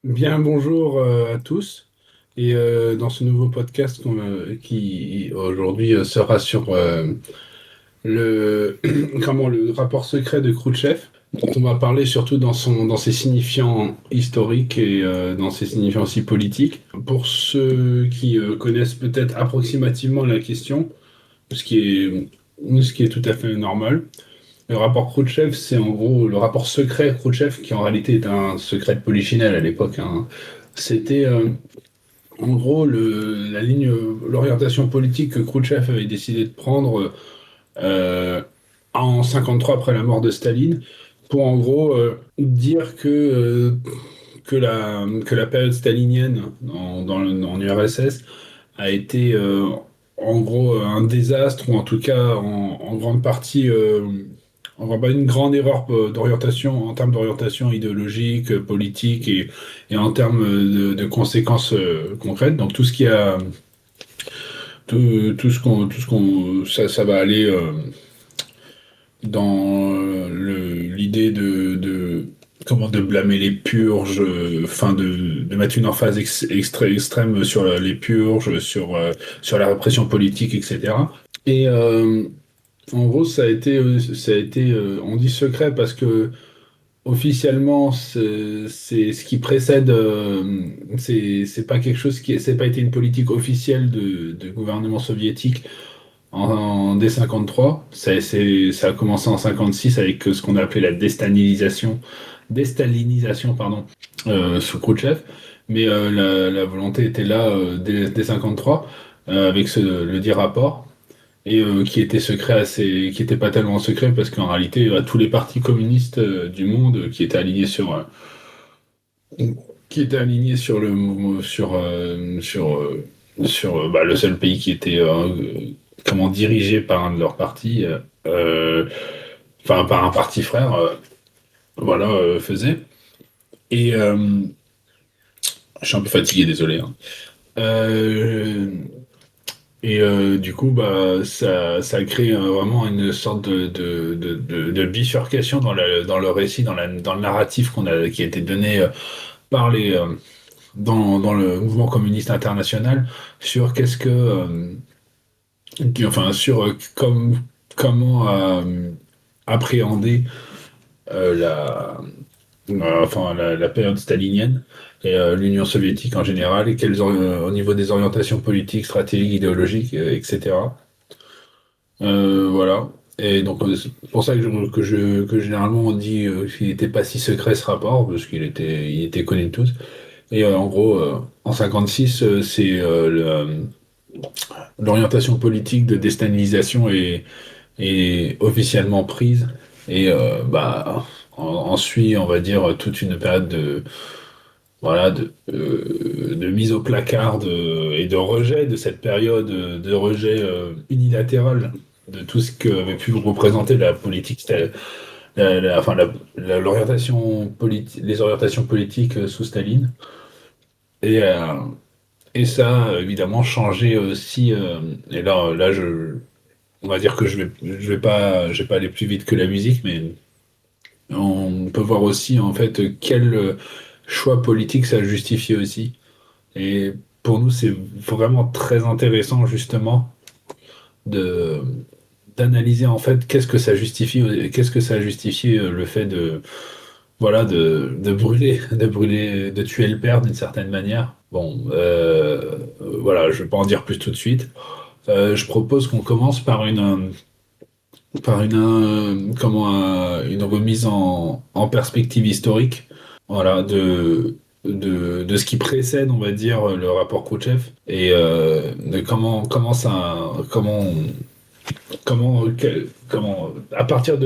Bien, bonjour à tous. Et dans ce nouveau podcast qui aujourd'hui sera sur le, comment, le rapport secret de Khrouchtchev, dont on va parler surtout dans ses signifiants historiques et dans ses signifiants aussi politiques. Pour ceux qui connaissent peut-être approximativement la question, ce qui ce qui est tout à fait normal, le rapport Khrouchtchev, c'est en gros le rapport secret Khrouchtchev, qui en réalité est un secret de polichinelle à l'époque, hein. C'était en gros l'orientation politique que Khrouchtchev avait décidé de prendre euh, en 53 après la mort de Staline, pour en gros dire que la période stalinienne en URSS a été en gros un désastre, ou en tout cas en grande partie une grande erreur d'orientation, en termes d'orientation idéologique, politique et en termes de conséquences concrètes. Donc tout ce qu'on, ça va aller dans l'idée comment de blâmer les purges, enfin de mettre une emphase extrême sur les purges, sur la répression politique, etc. Et en gros, ça a été, on dit secret parce que officiellement, c'est ce qui précède, c'est pas quelque chose c'est pas été une politique officielle de gouvernement soviétique dès 53. Ça a commencé en 56 avec ce qu'on a appelé la déstalinisation, pardon, sous Khrouchtchev. Mais la volonté était là dès 53 avec le dit rapport et qui était secret qui était pas tellement secret parce qu'en réalité, tous les partis communistes du monde qui étaient alignés sur le mouvement, sur le seul pays qui était comment dirigé par un de leurs partis, enfin par un parti frère, voilà, faisait. Et je suis un peu fatigué, désolé, hein. Euh, du coup, bah, ça a créé vraiment une sorte de bifurcation dans le récit, dans le narratif qui a été donné par dans le mouvement communiste international sur enfin, sur comment appréhender la, enfin, la période stalinienne et l'Union soviétique en général, et au niveau des orientations politiques, stratégiques, idéologiques, etc. Voilà. Et donc, c'est pour ça que généralement on dit qu'il n'était pas si secret ce rapport, parce il était connu de tous. Et en gros, en 56, l'orientation politique de déstalinisation est officiellement prise. Et bah, en suit, on va dire, toute une période voilà, de mise au placard et de rejet de cette période, de rejet unilatéral de tout ce qu'avait pu représenter la politique, enfin, les orientations politiques sous Staline. Et, euh, et ça a évidemment changé aussi. Et là, on va dire que je vais pas aller plus vite que la musique, mais on peut voir aussi en fait quel choix politique ça a justifié aussi. Et pour nous, c'est vraiment très intéressant justement de d'analyser en fait qu'est-ce que ça a justifié le fait de voilà de brûler, de tuer le père d'une certaine manière. Bon, voilà, je vais pas en dire plus tout de suite. Je propose qu'on commence par une remise en perspective historique, voilà, de ce qui précède, on va dire, le rapport Khrouchtchev et de à partir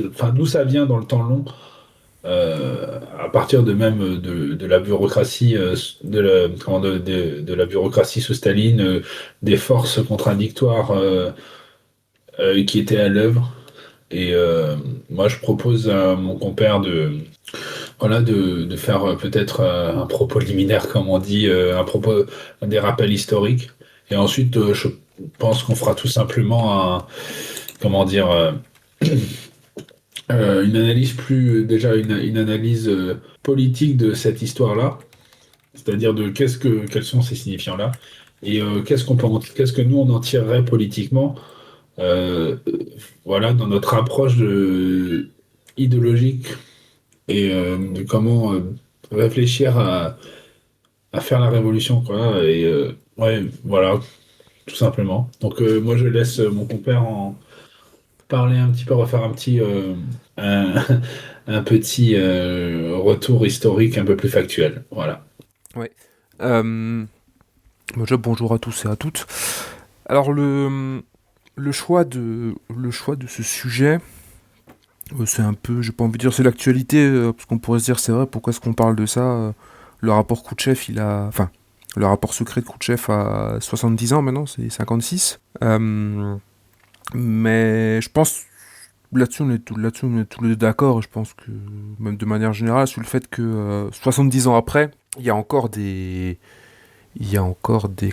enfin, d'où ça vient dans le temps long, à partir de même de la bureaucratie, de la bureaucratie sous Staline, des forces contradictoires qui étaient à l'œuvre. Et moi, je propose à mon compère voilà, de faire peut-être un propos liminaire, comme on dit, des rappels historiques. Et ensuite, je pense qu'on fera tout simplement comment dire, une analyse déjà une analyse politique de cette histoire-là, c'est-à-dire de quels sont ces signifiants-là, et qu'est-ce que nous on en tirerait politiquement, euh, voilà, dans notre approche idéologique et de comment réfléchir à faire la révolution, quoi. Et ouais, voilà, tout simplement. Donc moi je laisse mon compère en parler un petit peu, refaire un, un petit retour historique un peu plus factuel. Voilà. Ouais. Euh, Déjà, bonjour à tous et à toutes. Alors, le choix de ce sujet, c'est un peu, j'ai pas envie de dire c'est l'actualité, parce qu'on pourrait se dire c'est vrai, pourquoi est-ce qu'on parle de ça le rapport Khrouchtchev, enfin, le rapport secret de Khrouchtchev a 70 ans maintenant, c'est 56. Mais je pense, là-dessus, on est tous les deux d'accord, je pense que, même de manière générale, sur le fait que 70 ans après, il y a encore des,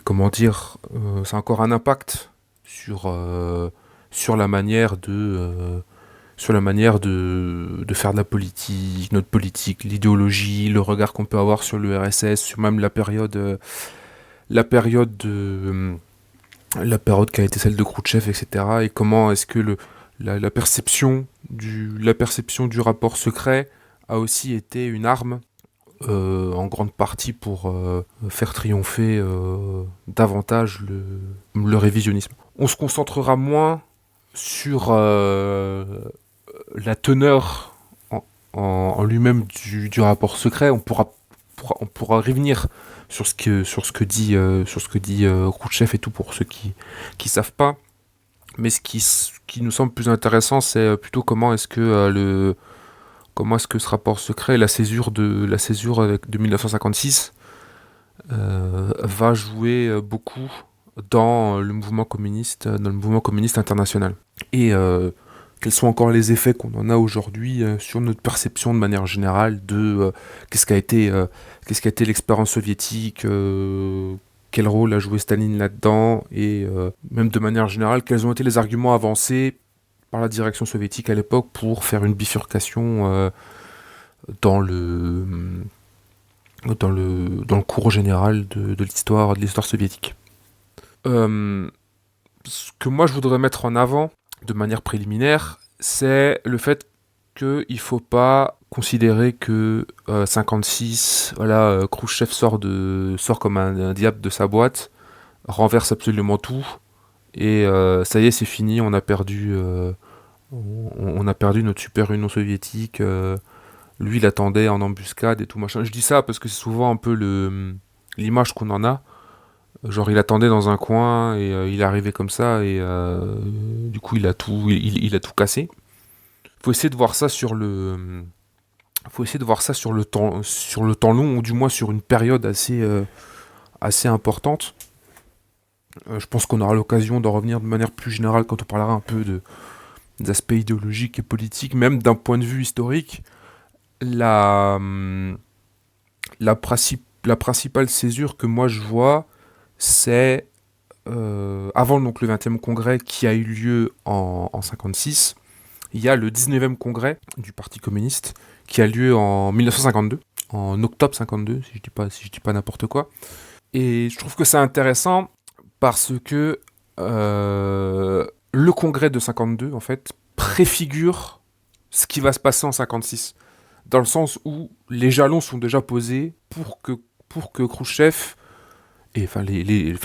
comment dire, ça a encore un impact sur la manière de faire de la politique, notre politique, l'idéologie, le regard qu'on peut avoir sur le RSS, sur même la période la période qui a été celle de Khrouchtchev, etc. Et comment est-ce que la perception du rapport secret a aussi été une arme en grande partie pour faire triompher davantage le révisionnisme. On se concentrera moins sur la teneur en lui-même du rapport secret. On pourra revenir sur ce que dit Khrouchtchev et tout pour ceux qui savent pas. Mais ce qui nous semble plus intéressant, c'est plutôt comment est-ce que ce rapport secret, la césure de 1956, va jouer beaucoup dans le mouvement communiste international. Et quels sont encore les effets qu'on en a aujourd'hui sur notre perception de manière générale de qu'est-ce qu'a été l'expérience soviétique, quel rôle a joué Staline là-dedans, et même de manière générale, quels ont été les arguments avancés par la direction soviétique à l'époque pour faire une bifurcation dans le dans le cours général de l'histoire soviétique. Ce que moi je voudrais mettre en avant de manière préliminaire, c'est le fait qu'il ne faut pas considérer que 56, voilà, Khrouchtchev sort comme un diable de sa boîte, renverse absolument tout, et ça y est, c'est fini, on a perdu notre super Union soviétique. Lui, il attendait en embuscade et tout machin. Je dis ça parce que c'est souvent un peu l'image qu'on en a. Genre, il attendait dans un coin et il est arrivé comme ça et du coup, il a tout cassé. Faut essayer de voir ça faut essayer de voir ça sur le temps long ou du moins sur une période assez importante. Je pense qu'on aura l'occasion d'en revenir de manière plus générale quand on parlera un peu des aspects idéologiques et politiques, même d'un point de vue historique. La, la principale césure que moi je vois, c'est avant donc le 20e congrès qui a eu lieu en 56, il y a le 19e congrès du Parti communiste qui a lieu en 1952, en octobre 52, si je dis pas n'importe quoi. Et je trouve que c'est intéressant parce que le congrès de 52, en fait, préfigure ce qui va se passer en 56. Dans le sens où les jalons sont déjà posés pour que Khrouchtchev enfin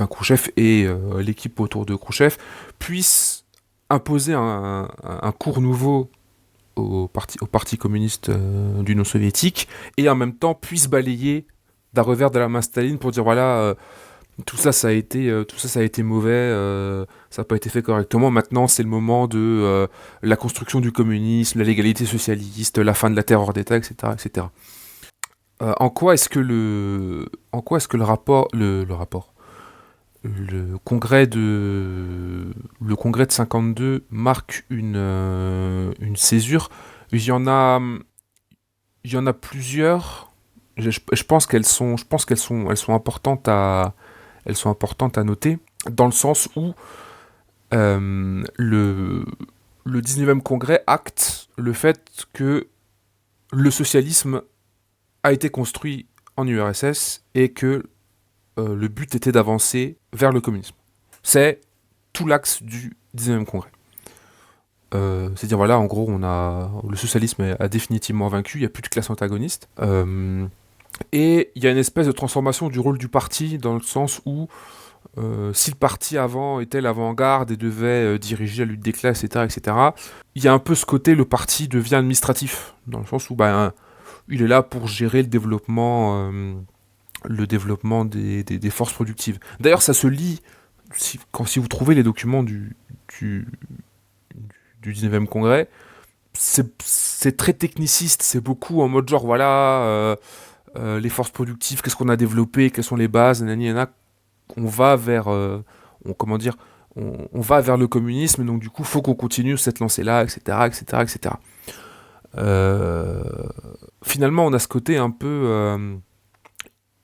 Khrouchtchev et l'équipe autour de Khrouchtchev puissent imposer un cours nouveau au parti communiste d'Union soviétique et en même temps puissent balayer d'un revers de la main Staline pour dire voilà tout ça ça a été mauvais, ça n'a pas été fait correctement. Maintenant c'est le moment de la construction du communisme, la légalité socialiste, la fin de la terreur d'État, etc., etc. En quoi est-ce que le rapport, le congrès de 52 marque une césure. Il y en a, il y en a plusieurs. Je pense elles sont elles sont importantes à noter dans le sens où le 19e congrès acte le fait que le socialisme a été construit en URSS et que le but était d'avancer vers le communisme. C'est tout l'axe du 19e congrès. C'est-à-dire, voilà, en gros, le socialisme a définitivement vaincu, il n'y a plus de classe antagoniste. Et il y a une espèce de transformation du rôle du parti, dans le sens où si le parti avant était l'avant-garde et devait diriger la lutte des classes, etc., etc., il y a un peu ce côté, le parti devient administratif, dans le sens où il est là pour gérer le développement des forces productives. D'ailleurs, ça se lit, si vous trouvez les documents du, du 19e congrès, c'est très techniciste, c'est beaucoup en mode genre, voilà, les forces productives, qu'est-ce qu'on a développé, quelles sont les bases, nanana, on va vers, comment dire, on va vers le communisme, donc du coup, faut qu'on continue cette lancée-là, etc., etc., etc. Finalement, on a ce côté un peu...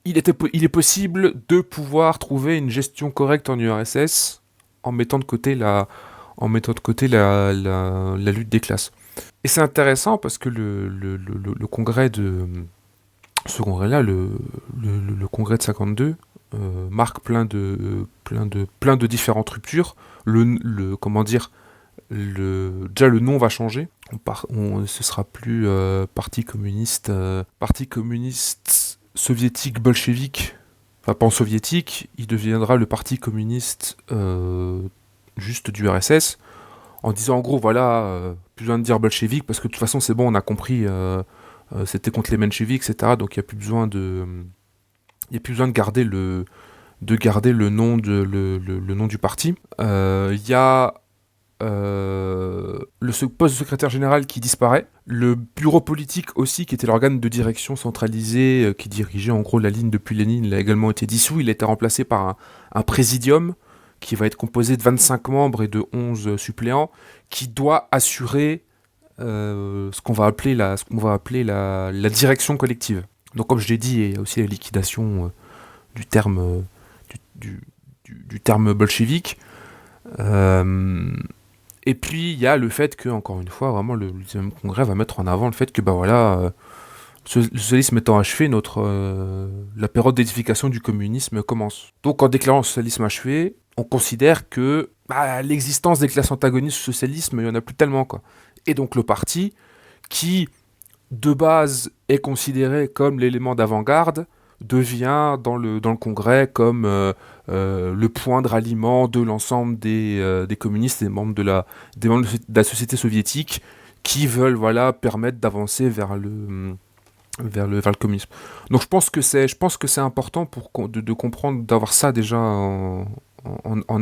il est possible de pouvoir trouver une gestion correcte en URSS en mettant de côté la lutte des classes. Et c'est intéressant parce que le congrès de... Ce congrès-là, le congrès de 52, marque plein de différentes ruptures. Comment dire, déjà le nom va changer. Ce sera plus parti communiste soviétique bolchevique, enfin pas soviétique, il deviendra le parti communiste juste du RSS, en disant en gros voilà, plus besoin de dire bolchevique parce que de toute façon c'est bon, on a compris, c'était contre les mencheviks, etc. Donc il n'y a plus besoin de garder le nom le nom du parti. Il y a le poste de secrétaire général qui disparaît, le bureau politique aussi, qui était l'organe de direction centralisé qui dirigeait en gros la ligne depuis Lénine, il a également été dissous, il a été remplacé par un présidium qui va être composé de 25 membres et de 11 suppléants, qui doit assurer ce qu'on va appeler la direction collective. Donc comme je l'ai dit, il y a aussi la liquidation du terme du terme bolchevique. Et puis il y a le fait que, encore une fois, vraiment le 10e congrès va mettre en avant le fait que le socialisme étant achevé, la période d'édification du communisme commence. Donc en déclarant le socialisme achevé, on considère que l'existence des classes antagonistes au socialisme, il n'y en a plus tellement, quoi. Et donc le parti, qui de base est considéré comme l'élément d'avant-garde, devient dans le congrès comme le point de ralliement de l'ensemble des communistes et des membres de la société soviétique qui veulent permettre d'avancer vers le communisme. Donc je pense que c'est important de comprendre, d'avoir ça déjà en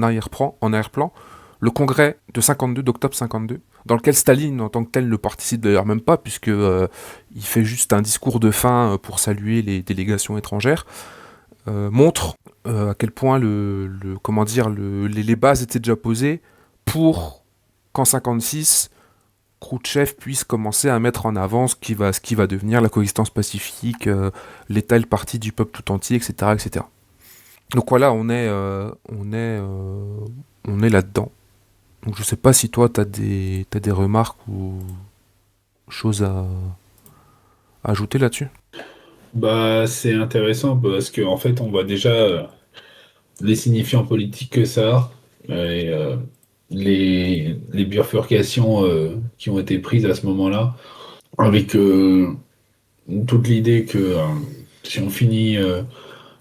arrière-plan. Le congrès de 52, d'octobre 52, dans lequel Staline en tant que tel ne participe d'ailleurs même pas, puisque il fait juste un discours de fin pour saluer les délégations étrangères, montre à quel point les bases étaient déjà posées pour qu'en 56 Khrouchtchev puisse commencer à mettre en avant ce qui va devenir la coexistence pacifique, l'État et le parti du peuple tout entier, etc., etc. Donc voilà, on est là-dedans. Donc je sais pas si toi t'as des remarques ou choses à ajouter là-dessus. Bah, c'est intéressant parce qu'en fait, on voit déjà les signifiants politiques que ça a et les bifurcations qui ont été prises à ce moment-là, avec toute l'idée que si on finit,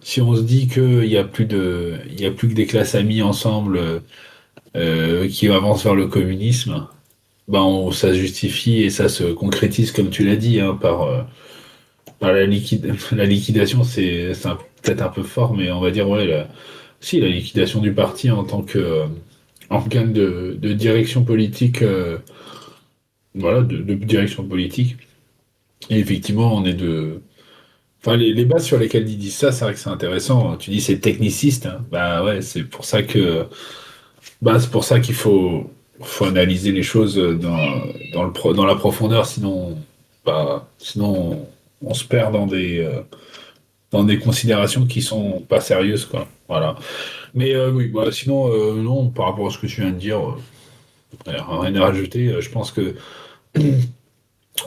si on se dit il y a plus que des classes amies ensemble qui avancent vers le communisme, ça se justifie et ça se concrétise, comme tu l'as dit, hein, par la liquidation, peut-être un peu fort, mais on va dire, ouais, si, la liquidation du parti en tant que organe de direction politique, voilà, de direction politique. Et effectivement, on est de. Enfin, les bases sur lesquelles ils disent ça, c'est vrai que c'est intéressant. Tu dis c'est techniciste, hein. Bah ouais, c'est pour ça qu'il faut analyser les choses dans la profondeur, sinon on se perd dans des considérations qui sont pas sérieuses, quoi. Voilà. Mais oui, sinon, non, par rapport à ce que tu viens de dire, rien à rajouter. Je pense que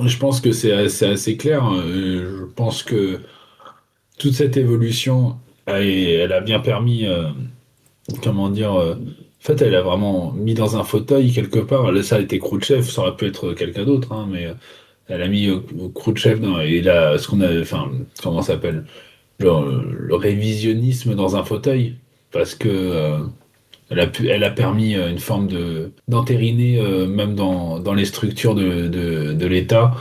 Je pense que c'est assez clair, hein. Je pense que toute cette évolution, elle a bien permis, comment dire, en fait, elle a vraiment mis dans un fauteuil quelque part. Là, ça a été Khrouchtchev, ça aurait pu être quelqu'un d'autre, hein, mais elle a mis Khrouchtchev dans, et là, ce qu'on a, enfin, comment ça s'appelle, le révisionnisme dans un fauteuil, parce que elle a permis une forme de d'entériner, même dans les structures de l'État,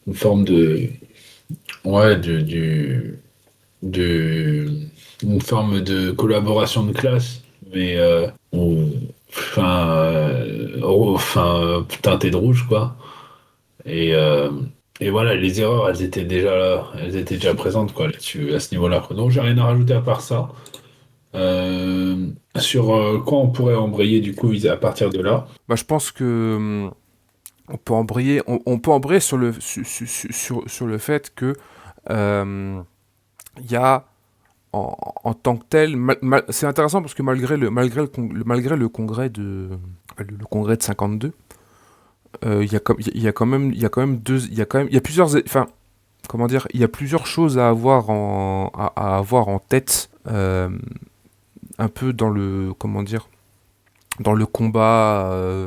une forme de, ouais, de, une forme de collaboration de classe, mais teintée de rouge, quoi. Et, euh, et voilà, les erreurs, elles étaient déjà là, elles étaient déjà présentes, quoi, là-dessus, à ce niveau-là, quoi. Donc, j'ai rien à rajouter à part ça. Sur quoi on pourrait embrayer, du coup, à partir de là. Bah, je pense que on peut embrayer sur sur le fait que euh, il y a en tant que tel, c'est intéressant parce que malgré le congrès le congrès de 52, il y a quand même il y a plusieurs, enfin, comment dire, il y a plusieurs choses à avoir à avoir en tête, un peu dans le, comment dire, dans le combat,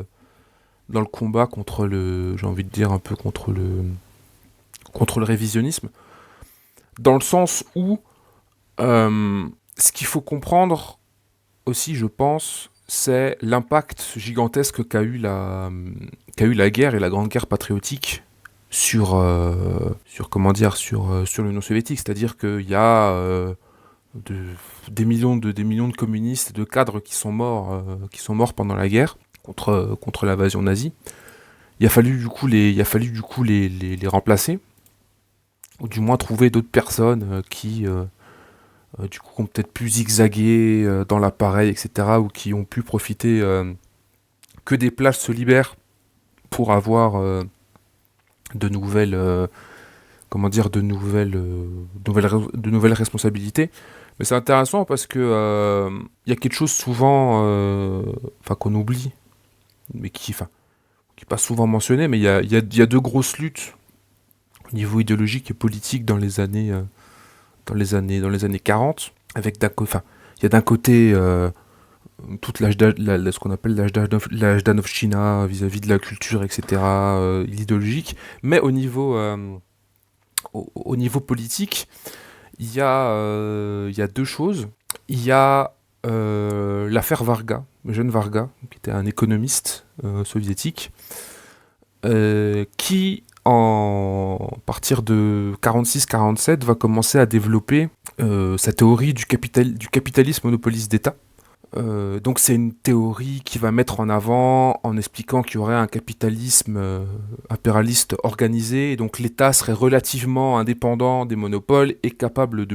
contre le, j'ai envie de dire un peu contre le révisionnisme, dans le sens où ce qu'il faut comprendre aussi, je pense, c'est l'impact gigantesque qu'a eu la guerre et la Grande Guerre patriotique sur comment dire, sur l'Union soviétique. C'est-à-dire qu'il y a de, des millions de communistes et de cadres qui sont morts pendant la guerre contre l'invasion nazie. Il a fallu du coup les remplacer, ou du moins trouver d'autres personnes qui du coup ont peut-être pu zigzaguer dans l'appareil, etc., ou qui ont pu profiter que des plages se libèrent pour avoir de nouvelles, comment dire, de nouvelles responsabilités. Mais c'est intéressant parce que il y a quelque chose souvent, enfin qu'on oublie, mais qui est pas souvent mentionné, mais il y a deux grosses luttes au niveau idéologique et politique dans les années 40, avec enfin, il y a d'un côté toute ce qu'on appelle l'âge d'Anovchina vis-à-vis de la culture, etc., l'idéologique, mais au niveau politique, il y a deux choses. Il y a l'affaire Varga, le jeune Varga, qui était un économiste soviétique, qui, en partir de 46-47, va commencer à développer sa théorie du capitalisme monopoliste d'État. Donc c'est une théorie qui va mettre en avant en expliquant qu'il y aurait un capitalisme impérialiste organisé, et donc l'État serait relativement indépendant des monopoles et capable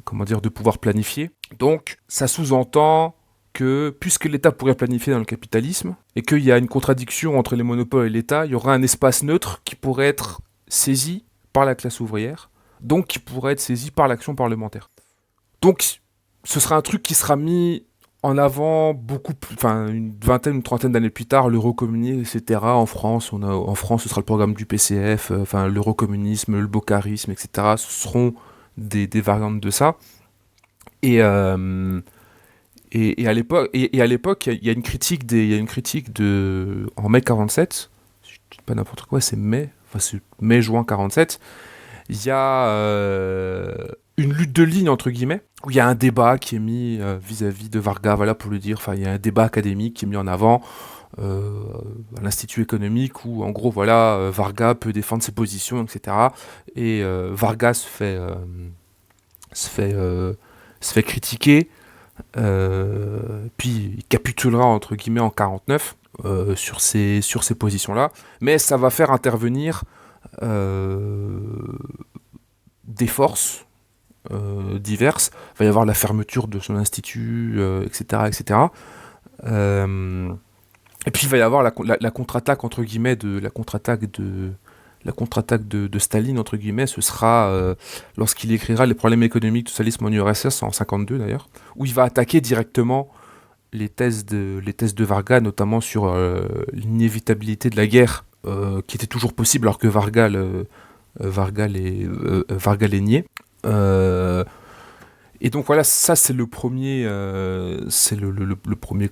comment dire, de pouvoir planifier. Donc ça sous-entend que puisque l'État pourrait planifier dans le capitalisme et qu'il y a une contradiction entre les monopoles et l'État, il y aura un espace neutre qui pourrait être saisi par la classe ouvrière, donc qui pourrait être saisi par l'action parlementaire. Donc, ce sera un truc qui sera mis en avant beaucoup plus, enfin, une vingtaine, une trentaine d'années plus tard, l'eurocommunisme, etc. En France, en France, ce sera le programme du PCF, enfin, l'eurocommunisme, le bocarisme, etc. Ce seront des variantes de ça. Et, à l'époque, il y a une critique en mai 47, si je dis pas n'importe quoi, c'est mai, enfin, c'est mai-juin 47. Il y a une lutte de ligne, entre guillemets, où il y a un débat qui est mis vis-à-vis de Varga, voilà, pour le dire. Enfin, il y a un débat académique qui est mis en avant à l'Institut économique, où en gros, voilà, Varga peut défendre ses positions, etc. Et Varga se fait, euh, se fait critiquer, puis il capitulera, entre guillemets, en 49 sur ces positions-là. Mais ça va faire intervenir euh, des forces diverses. Il va y avoir la fermeture de son institut, etc., etc. Euh, et puis il va y avoir la contre-attaque, entre guillemets, la contre-attaque de Staline, entre guillemets. Ce sera lorsqu'il écrira Les problèmes économiques du socialisme en URSS en 52 d'ailleurs, où il va attaquer directement les thèses de Varga, notamment sur l'inévitabilité de la guerre, qui était toujours possible alors que Varga les niait. Euh, et donc voilà, ça c'est le premier,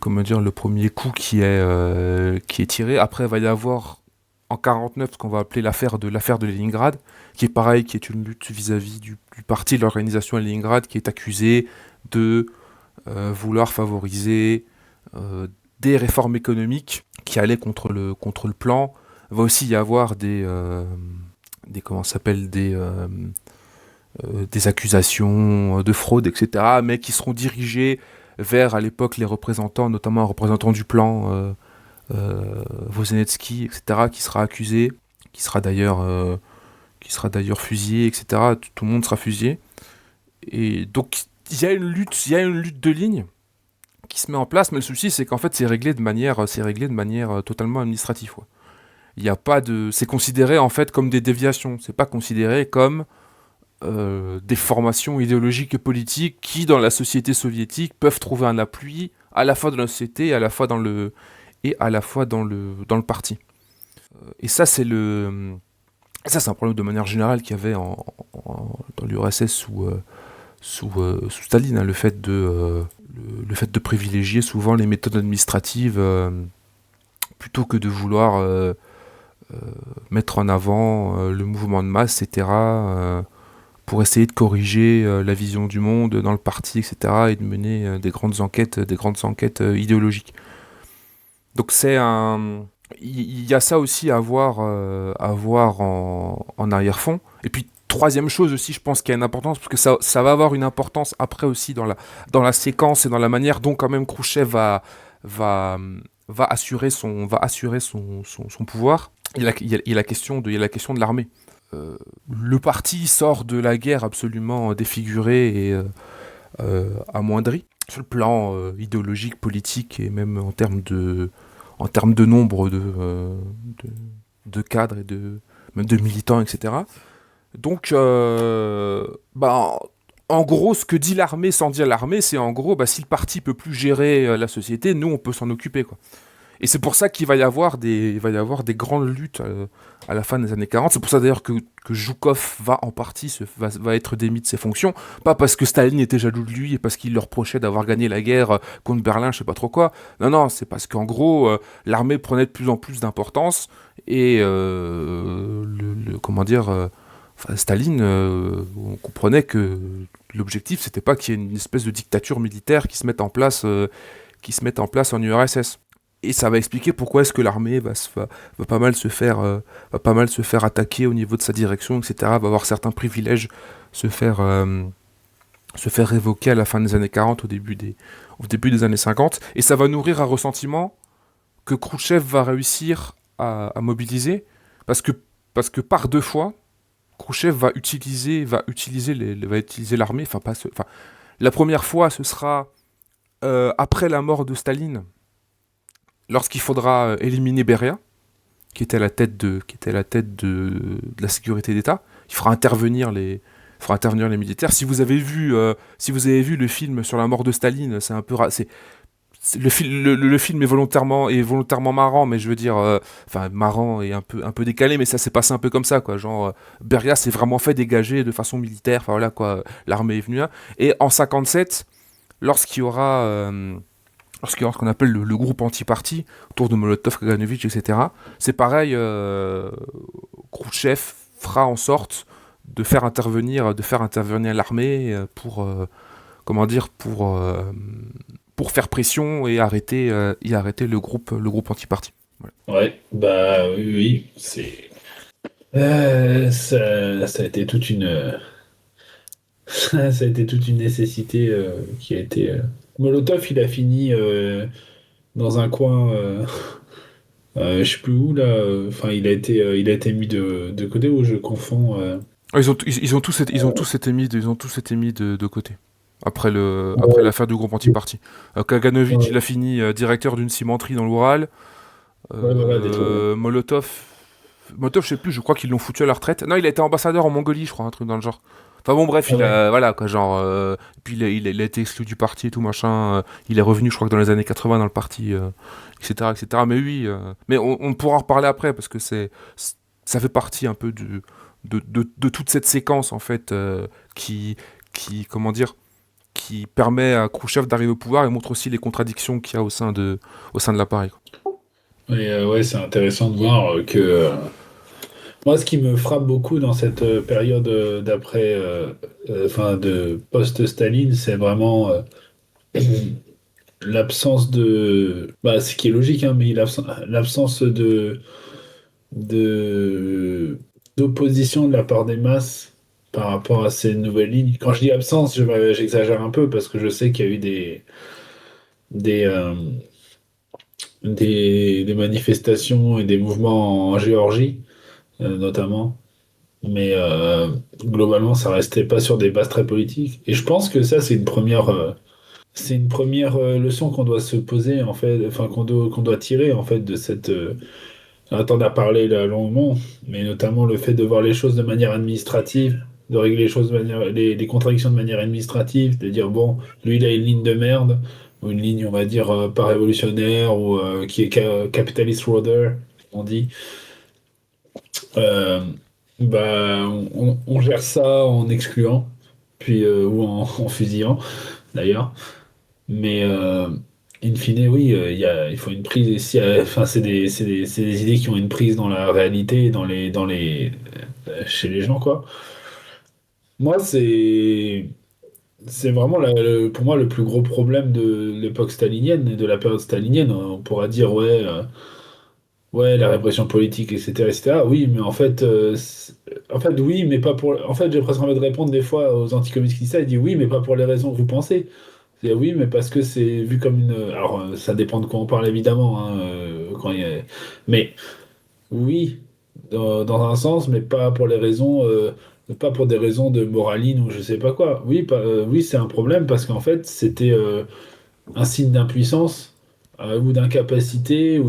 comment dire, le premier coup qui est tiré. Après, il va y avoir en 49 ce qu'on va appeler l'affaire de Leningrad, qui est pareil, qui est une lutte vis-à-vis du parti de l'organisation à Leningrad, qui est accusé de vouloir favoriser des réformes économiques qui allaient contre le plan. Il va aussi y avoir des comment ça s'appelle des accusations de fraude, etc., mais qui seront dirigées vers, à l'époque, les représentants, notamment un représentant du plan, Wozenetsky, etc., qui sera accusé, qui sera d'ailleurs, qui sera d'ailleurs fusillé, etc. Tout le monde sera fusillé. Et donc, il y a une lutte de ligne qui se met en place, mais le souci, c'est qu'en fait, c'est réglé de manière totalement administrative, quoi. Il y a pas de, c'est considéré en fait comme des déviations. C'est pas considéré comme des formations idéologiques et politiques qui, dans la société soviétique, peuvent trouver un appui à la fois dans la société et à la fois dans le parti. Et ça, c'est un problème de manière générale qu'il y avait dans l'URSS sous Staline, hein, le fait de privilégier souvent les méthodes administratives plutôt que de vouloir mettre en avant le mouvement de masse, etc., pour essayer de corriger la vision du monde dans le parti, etc., et de mener des grandes enquêtes idéologiques. Donc il y a ça aussi à voir en arrière-fond. Et puis troisième chose aussi, je pense qu'il y a une importance, parce que ça va avoir une importance après aussi dans la séquence et dans la manière dont quand même Khrouchtchev va, va assurer son pouvoir. Il y a la question de l'armée. Le parti sort de la guerre absolument défiguré et amoindri sur le plan idéologique, politique et même en termes de nombre de cadres et même de militants, etc. Donc, en gros, ce que dit l'armée sans dire l'armée, c'est en gros, si le parti peut plus gérer la société, nous, on peut s'en occuper, quoi. Et c'est pour ça qu'il va y avoir des grandes luttes à la fin des années 40. C'est pour ça d'ailleurs que Zhukov va en partie va être démis de ses fonctions. Pas parce que Staline était jaloux de lui et parce qu'il leur reprochait d'avoir gagné la guerre contre Berlin, je sais pas trop quoi. Non, non, c'est parce qu'en gros, l'armée prenait de plus en plus d'importance et comment dire, Staline, on comprenait que l'objectif, c'était pas qu'il y ait une espèce de dictature militaire qui se mette en place en URSS. Et ça va expliquer pourquoi est-ce que l'armée va pas mal se faire attaquer au niveau de sa direction, etc. Va avoir certains privilèges se faire révoquer à la fin des années 40, au début des années 50. Et ça va nourrir un ressentiment que Khrouchtchev va réussir à mobiliser, parce que par deux fois, Khrouchtchev va utiliser l'armée. La première fois, ce sera après la mort de Staline, lorsqu'il faudra éliminer Beria, qui était à la tête de la sécurité d'État. Il fera intervenir les militaires. Si vous avez vu le film sur la mort de Staline, c'est un peu le film est volontairement marrant, mais je veux dire, marrant et un peu décalé, mais ça s'est passé un peu comme ça, quoi. Genre, Beria s'est vraiment fait dégager de façon militaire. Enfin voilà, quoi. L'armée est venue là. Et en 57, lorsqu'il y aura ce qu'on appelle le groupe anti-parti, autour de Molotov, Kaganovich, etc., c'est pareil, Khrouchtchev fera en sorte de faire intervenir l'armée pour faire pression et arrêter le groupe anti-parti. Ouais, oui, oui, c'est. Ça a été toute une. Ça a été toute une nécessité qui a été. Molotov, il a fini dans un coin, je sais plus où là. Enfin, il a été mis de côté où je confonds. Ils ont tous été mis de côté. Après l'affaire du groupe anti-parti. Kaganovich, Ouais, il a fini directeur d'une cimenterie dans l'Oural. voilà, des trucs. Molotov, je sais plus, je crois qu'ils l'ont foutu à la retraite. Non, il a été ambassadeur en Mongolie, je crois, un truc dans le genre. Enfin bon, bref, Ah il ouais. a, voilà, quoi, genre, puis il a été exclu du parti et tout, machin, il est revenu, je crois que dans les années 80 dans le parti, etc., etc., mais oui, mais on pourra en reparler après, parce que ça fait partie un peu de toute cette séquence, en fait, qui, comment dire, qui permet à Khrouchtchev d'arriver au pouvoir et montre aussi les contradictions qu'il y a au sein de l'appareil, quoi. Et ouais, c'est intéressant de voir que moi, ce qui me frappe beaucoup dans cette période d'après, enfin de post-Staline, c'est vraiment l'absence de, bah, ce qui est logique, hein, mais l'absence de d'opposition de la part des masses par rapport à ces nouvelles lignes. Quand je dis absence, j'exagère un peu parce que je sais qu'il y a eu des, euh, des manifestations et des mouvements en Géorgie, notamment. Mais globalement, ça restait pas sur des bases très politiques. Et je pense que ça, c'est une première leçon qu'on doit se poser, en fait, enfin, qu'on doit tirer, en fait, de cette. T'en as parlé là longuement, mais notamment le fait de voir les choses de manière administrative, de régler les choses de manière, les contradictions de manière administrative, de dire, bon, lui, il a une ligne de merde, ou une ligne, on va dire, pas révolutionnaire, ou qui est capitalist rudder, on dit. Euh, Bah, on gère ça en excluant, puis ou en fusillant d'ailleurs. Mais in fine, oui, il faut une prise. Enfin, c'est des idées qui ont une prise dans la réalité, chez les gens, quoi. Moi, c'est vraiment pour moi le plus gros problème de l'époque stalinienne et de la période stalinienne. On pourra dire, ouais. Ouais, la répression politique, etc., etc. Oui, mais en fait, oui, mais pas pour. En fait, j'ai presque envie de répondre des fois aux anticommunistes qui disent ça. Ils disent oui, mais pas pour les raisons que vous pensez. C'est oui, mais parce que c'est vu comme une. Alors, ça dépend de quoi on parle évidemment. Hein, Mais oui, dans un sens, mais pas pour les raisons. Pas pour des raisons de moraline ou je sais pas quoi. Oui, oui, c'est un problème parce qu'en fait, c'était un signe d'impuissance ou d'incapacité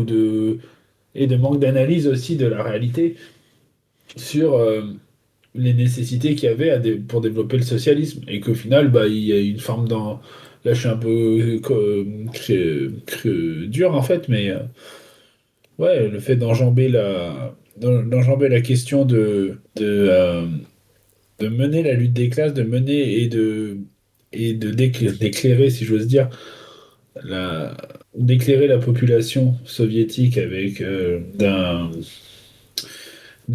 et de manque d'analyse aussi de la réalité sur les nécessités qu'il y avait pour développer le socialisme. Et qu'au final, bah, il y a une forme dans. Là, je suis un peu dur en fait, mais ouais, le fait d'enjamber la question de mener la lutte des classes, de mener d'éclairer, si j'ose dire, la, d'éclairer la population soviétique avec une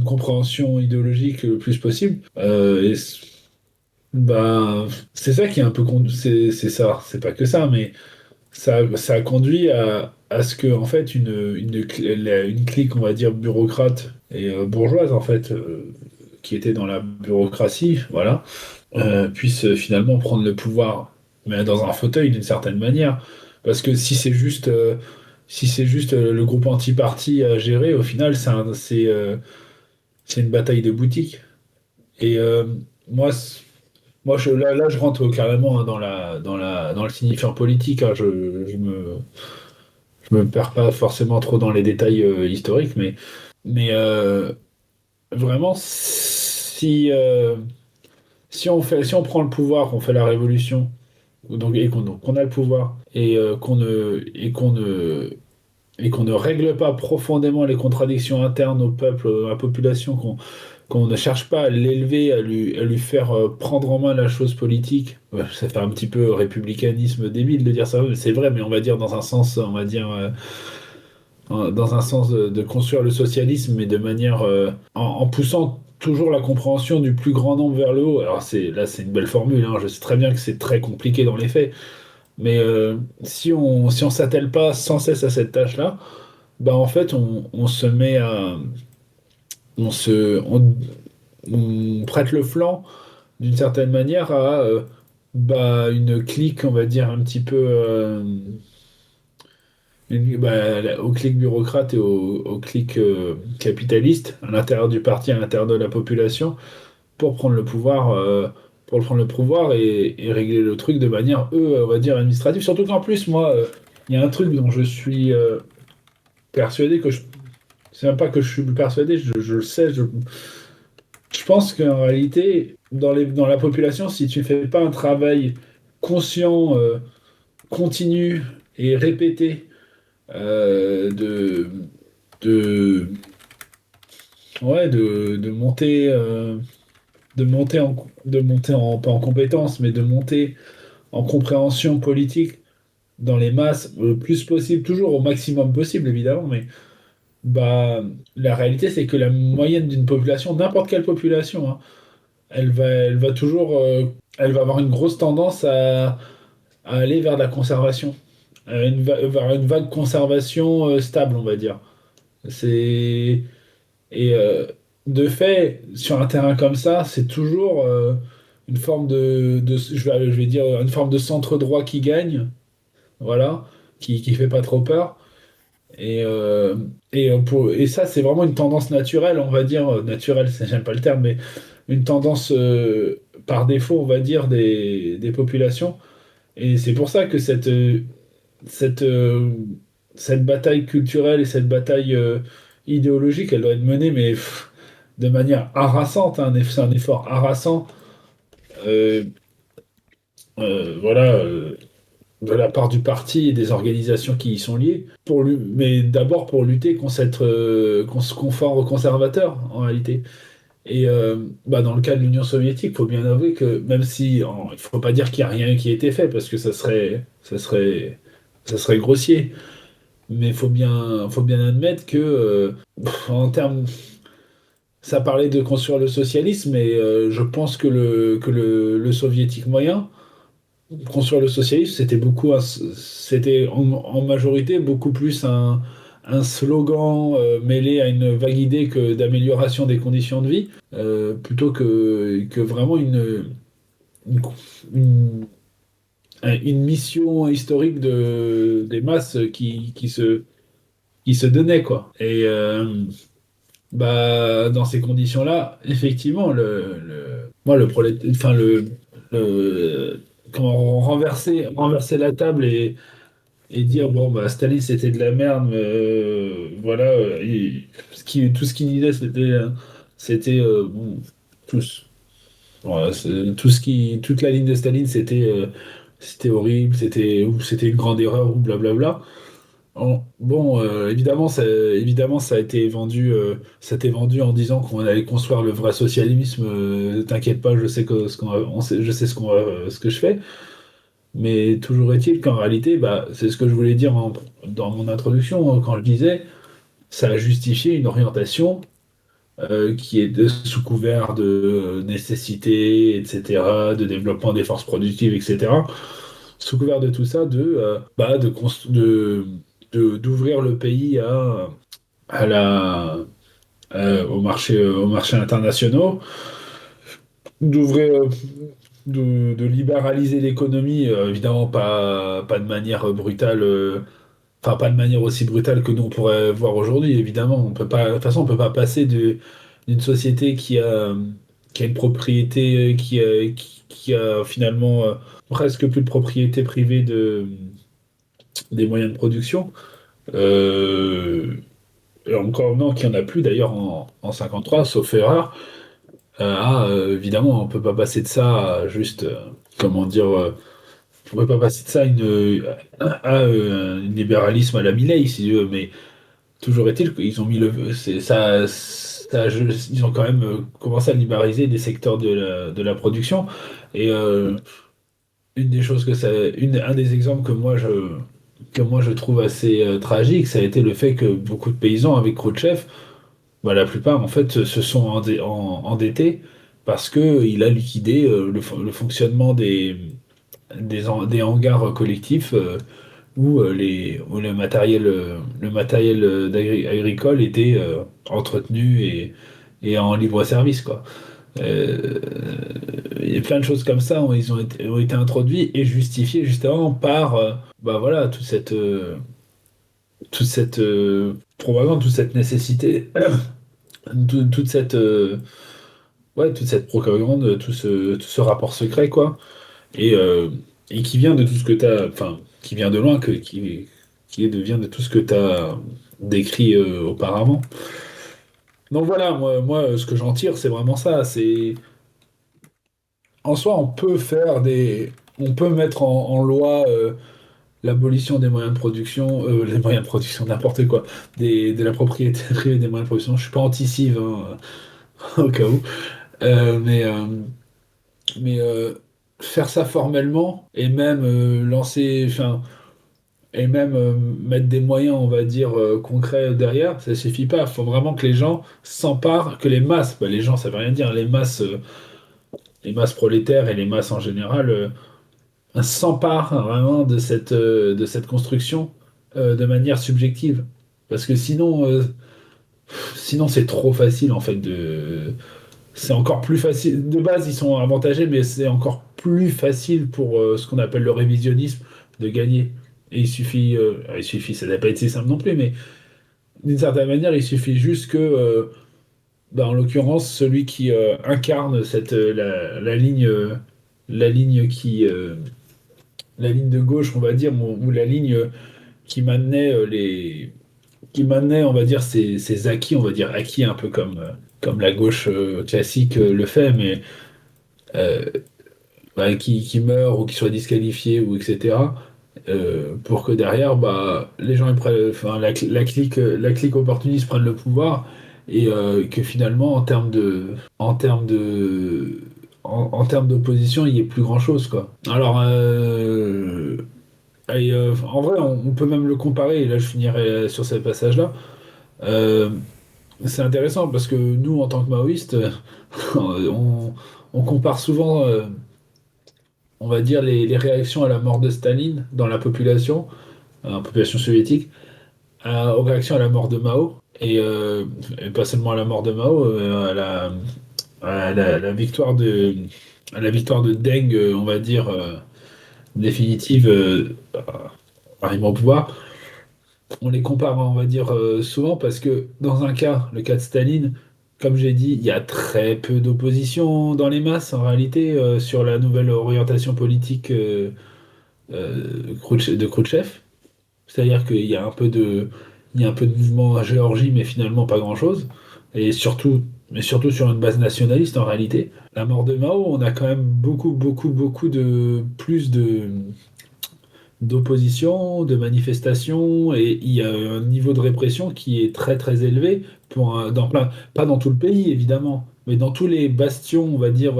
compréhension idéologique le plus possible. Bah, c'est ça qui est un peu c'est ça, c'est pas que ça, mais ça a conduit à ce que en fait une clique, on va dire, bureaucrate et bourgeoise en fait, qui était dans la bureaucratie, voilà, puisse finalement prendre le pouvoir, mais dans un fauteuil d'une certaine manière. Parce que si c'est juste le groupe anti-parti à gérer, au final, c'est une bataille de boutique. Et moi, là, je rentre carrément, hein, dans le signifiant politique, hein. Je me perds pas forcément trop dans les détails historiques, mais vraiment, si on prend le pouvoir, qu'on fait la révolution, donc, qu'on a le pouvoir, et qu'on ne règle pas profondément les contradictions internes au peuple, à la population, qu'on ne cherche pas à l'élever, à lui faire prendre en main la chose politique. Ouais, ça fait un petit peu républicanisme débile de dire ça, mais c'est vrai, mais on va dire dans un sens, on va dire dans un sens de construire le socialisme, mais de manière en poussant toujours la compréhension du plus grand nombre vers le haut. Alors c'est une belle formule, hein, je sais très bien que c'est très compliqué dans les faits, mais si on s'attelle pas sans cesse à cette tâche-là, bah en fait on se met à on se on prête le flanc d'une certaine manière à bah, une clique, on va dire, un petit peu aux clics bureaucrates et aux clics capitalistes à l'intérieur du parti, à l'intérieur de la population, pour prendre le pouvoir, pour prendre le pouvoir et régler le truc de manière, on va dire, administrative. Surtout qu'en plus, moi, il y a un truc dont je suis persuadé que je. C'est même pas que je suis persuadé, je le sais, Je pense qu'en réalité, dans la population, si tu fais pas un travail conscient, continu et répété euh, de, de, ouais, de monter en, pas en compétence, mais de monter en compréhension politique dans les masses le plus possible, toujours au maximum possible, évidemment, mais bah, la réalité, c'est que la moyenne d'une population, n'importe quelle population, hein, elle va toujours, elle va avoir une grosse tendance à aller vers la conservation, vers une vague conservation stable, on va dire. C'est et de fait, sur un terrain comme ça, c'est toujours une forme je vais dire une forme de centre droit qui gagne, voilà, qui fait pas trop peur. Et, et ça, c'est vraiment une tendance naturelle, on va dire, naturelle, j'aime pas le terme, mais une tendance par défaut, on va dire, des populations. Et c'est pour ça que cette, euh, cette bataille culturelle et cette bataille idéologique, elle doit être menée, mais de manière harassante, hein, c'est un effort harassant, euh, voilà, de la part du parti et des organisations qui y sont liées, mais d'abord pour lutter contre contre ce confort conservateur, en réalité. Et bah, dans le cas de l'Union soviétique, il faut bien avouer que même si il ne faut pas dire qu'il n'y a rien qui a été fait, parce que ça serait grossier. Mais faut bien admettre que, en termes, ça parlait de construire le socialisme, mais je pense que le soviétique moyen, construire le socialisme, c'était en majorité beaucoup plus un slogan mêlé à une vague idée que d'amélioration des conditions de vie, plutôt que vraiment une, une, une mission historique des masses qui se donnait, quoi. Et bah, dans ces conditions-là, effectivement, moi, enfin, comment renverser la table et dire, bon, bah, Staline, c'était de la merde, voilà, tout ce qu'il disait, bon, tous. Voilà, toute la ligne de Staline, c'était horrible, ou c'était une grande erreur, ou blablabla. Bon, évidemment, ça a été vendu en disant qu'on allait construire le vrai socialisme. T'inquiète pas, je sais ce qu'on je sais ce que je fais. Mais toujours est-il qu'en réalité, bah, c'est ce que je voulais dire dans mon introduction, hein, quand je disais, ça a justifié une orientation qui est sous couvert de nécessité, etc., de développement des forces productives, etc. Sous couvert de tout ça, d'ouvrir le pays à au marché internationaux, d'ouvrir, de libéraliser l'économie, évidemment pas de manière brutale, enfin pas de manière aussi brutale que nous on pourrait voir aujourd'hui, évidemment. On peut pas, de toute façon, on peut pas passer d'une société qui a une propriété, qui a finalement presque plus de propriété privée des moyens de production. Euh, et encore non, qu'il n'y en a plus d'ailleurs en 53, sauf erreur. Évidemment, on peut pas passer de ça à juste, comment dire, on peut pas passer de ça un libéralisme à la Milei, si tu veux, mais toujours est-il qu'ils ont mis ils ont quand même commencé à libéraliser des secteurs de la production. Et une des choses un des exemples que moi je trouve assez tragique, ça a été le fait que beaucoup de paysans avec Khrouchtchev, bah, la plupart en fait se sont endettés parce que il a liquidé le fonctionnement des hangars collectifs où le matériel agricole était entretenu et en libre service, quoi. Euh, il y a plein de choses comme ça, ont été introduits et justifiés justement par bah voilà, toute cette propagande, toute cette nécessité, toute cette, ouais, toute cette propagande, tout ce rapport secret, quoi. Et, euh, et qui vient de tout ce que tu as, enfin, qui vient de loin, vient de tout ce que tu as décrit auparavant. Donc voilà, ce que j'en tire, c'est vraiment ça. C'est en soi, on peut mettre en loi l'abolition des moyens de production, les moyens de production, n'importe quoi, de la propriété privée des moyens de production. Je suis pas anti-cive, hein, au cas où. Euh, mais euh, mais faire ça formellement et même mettre des moyens, on va dire, concrets derrière, ça suffit pas. Il faut vraiment que les gens s'emparent, que les masses, bah, les gens, ça veut rien dire, les masses prolétaires et les masses en général, s'emparent vraiment de cette construction de manière subjective. Parce que sinon c'est trop facile en fait c'est encore plus facile. De base, ils sont avantagés, mais c'est encore plus facile pour ce qu'on appelle le révisionnisme de gagner. Et ça n'a pas été si simple non plus, mais d'une certaine manière, il suffit juste que, en l'occurrence, celui qui incarne la ligne la ligne de gauche, on va dire, ou la ligne qui maintenait qui maintenait, on va dire, ces acquis, on va dire acquis un peu comme la gauche classique le fait, mais euh, qui meurt ou qui soit disqualifié ou etc. Pour que derrière, les gens ils prennent, enfin, la clique opportuniste prenne le pouvoir et que finalement, en termes de, en termes d'opposition, il n'y ait plus grand-chose, quoi. Alors, en vrai, on peut même le comparer, et là je finirai sur ce passage-là. Euh, c'est intéressant parce que nous, en tant que maoïstes, on, on compare souvent, on va dire, les réactions à la mort de Staline dans la population soviétique, aux réactions à la mort de Mao, et pas seulement à la mort de Mao, la victoire à la victoire de Deng, on va dire, définitive, arrivant au pouvoir. On les compare, on va dire, souvent parce que dans un cas, le cas de Staline, comme j'ai dit, il y a très peu d'opposition dans les masses en réalité sur la nouvelle orientation politique de Khrouchtchev. C'est-à-dire il y a un peu de mouvement à Géorgie, mais finalement pas grand-chose. Et surtout sur une base nationaliste en réalité. La mort de Mao, on a quand même beaucoup de plus d'opposition, de manifestations, et il y a un niveau de répression qui est très élevé pas dans tout le pays évidemment, mais dans tous les bastions, on va dire,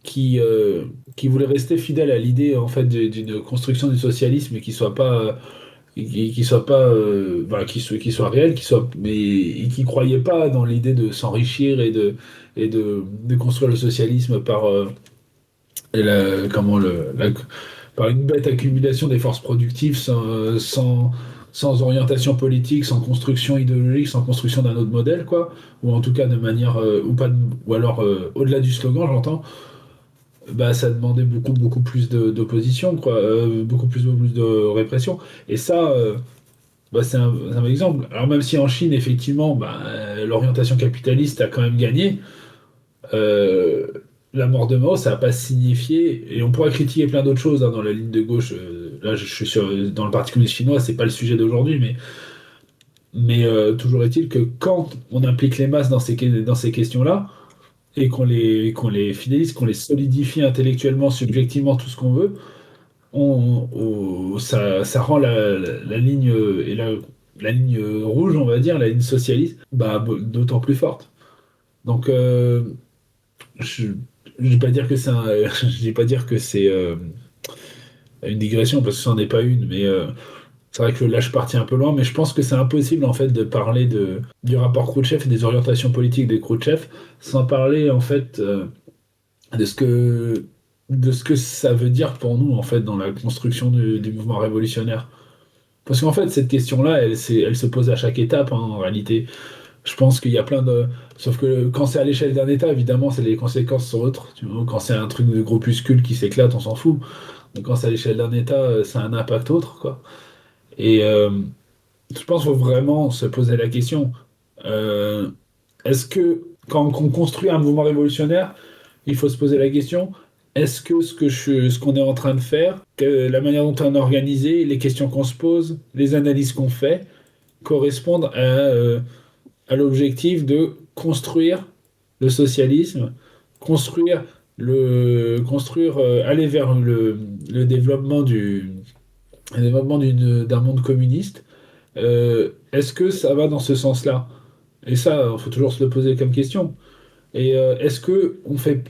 qui voulaient rester fidèles à l'idée en fait d'une construction du socialisme qui soit pas qui soit pas qui soit réel, mais et qui croyait pas dans l'idée de s'enrichir de construire le socialisme par comment par une bête accumulation des forces productives sans orientation politique, sans construction idéologique, sans construction d'un autre modèle, quoi, ou en tout cas de manière, ou pas, ou alors au-delà du slogan, j'entends, ça demandait beaucoup plus d'opposition, quoi, plus de répression. Et ça, c'est un exemple. Alors même si en Chine, effectivement, l'orientation capitaliste a quand même gagné, euh, la mort de Mao, ça n'a pas signifié, et on pourrait critiquer plein d'autres choses hein, dans la ligne de gauche. Là, je suis dans le Parti communiste chinois, c'est pas le sujet d'aujourd'hui, mais toujours est-il que quand on implique les masses dans ces questions-là, et qu'on les fidélise, qu'on les solidifie intellectuellement, subjectivement, tout ce qu'on veut, ça rend la ligne la ligne rouge, on va dire, la ligne socialiste, d'autant plus forte. Donc, je ne vais pas dire que je vais pas dire que c'est une digression parce que ça n'en est pas une, mais c'est vrai que là je partis un peu loin, mais je pense que c'est impossible en fait de parler du rapport Khrouchtchev et des orientations politiques des Khrouchtchev sans parler en fait de de ce que ça veut dire pour nous en fait dans la construction du mouvement révolutionnaire. Parce qu'en fait cette question-là, elle se pose à chaque étape hein, en réalité. Je pense qu'il y a plein de. Sauf que quand c'est à l'échelle d'un État, évidemment, les conséquences sont autres. Tu vois, quand c'est un truc de groupuscule qui s'éclate, on s'en fout. Mais quand c'est à l'échelle d'un État, ça a un impact autre, quoi. Et je pense qu'il faut vraiment se poser la question. euh, est-ce que quand on construit un mouvement révolutionnaire, il faut se poser la question, est-ce que ce qu'on est en train de faire, que la manière dont on est organisé, les questions qu'on se pose, les analyses qu'on fait, correspondent à a l'objectif de construire le socialisme, construire aller vers le développement d'un monde communiste. Est-ce que ça va dans ce sens-là? Et ça, il faut toujours se le poser comme question. Et est-ce que on fait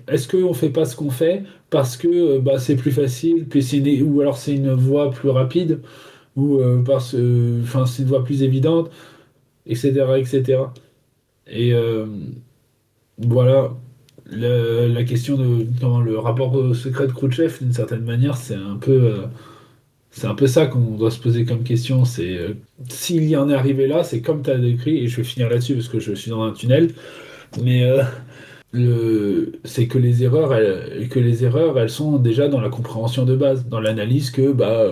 pas ce qu'on fait parce que bah, c'est plus facile, puis ou alors c'est une voie plus rapide, ou enfin c'est une voie plus évidente, etc., etc. Et voilà, la question dans le rapport au secret de Khrouchtchev, d'une certaine manière, c'est un peu ça qu'on doit se poser comme question. C'est s'il y en est arrivé là, c'est comme tu as décrit, et je vais finir là-dessus parce que je suis dans un tunnel, mais c'est que les erreurs, elles sont déjà dans la compréhension de base, dans l'analyse que bah,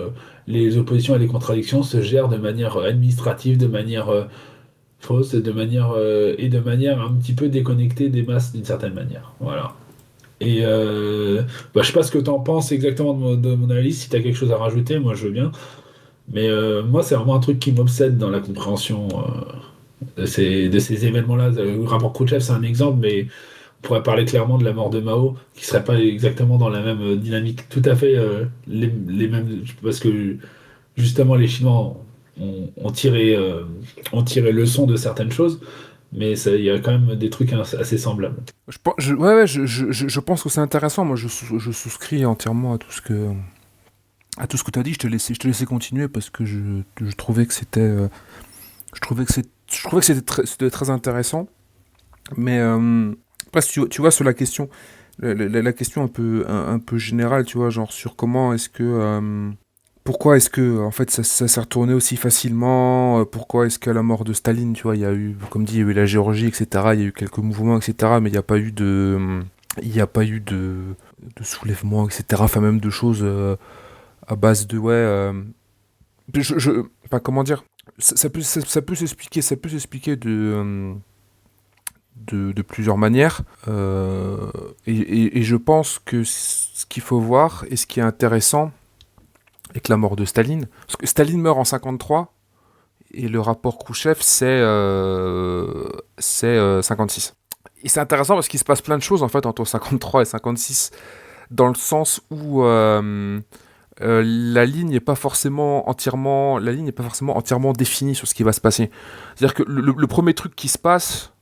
les oppositions et les contradictions se gèrent de manière administrative, de manière fausse, et de manière un petit peu déconnectée des masses d'une certaine manière. Voilà. Et bah, je sais pas ce que tu en penses exactement de mon analyse. Si tu as quelque chose à rajouter, moi je veux bien. Mais moi, c'est vraiment un truc qui m'obsède dans la compréhension de ces événements-là. Le rapport Khrouchtchev, c'est un exemple, mais on pourrait parler clairement de la mort de Mao, qui serait pas exactement dans la même dynamique, tout à fait les mêmes, parce que justement les Chinois ont tiré leçon de certaines choses, mais il y a quand même des trucs assez semblables. Ouais, je pense que c'est intéressant. Moi, je souscris entièrement à tout ce que tu as dit. Je te laissais continuer parce que je trouvais que je trouvais que c'était très intéressant. Mais après, si tu vois, sur la question, la question un peu générale, tu vois, genre sur comment est-ce que, pourquoi est-ce que, en fait, ça s'est retourné aussi facilement, pourquoi est-ce qu'à la mort de Staline, tu vois, il y a eu, comme dit, il y a eu la Géorgie, etc., il y a eu quelques mouvements, etc., mais il n'y a pas eu il n'y a pas eu de soulèvement, etc., enfin, même de choses à base de, ouais, enfin, comment dire, ça peut s'expliquer de plusieurs manières. Et je pense que ce qu'il faut voir et ce qui est intéressant avec la mort de Staline, parce que Staline meurt en 53 et le rapport Khrouchtchev c'est 56. Et c'est intéressant parce qu'il se passe plein de choses en fait entre 53 et 56 dans le sens où la ligne n'est pas forcément entièrement définie sur ce qui va se passer. C'est-à-dire que le premier truc qui se passe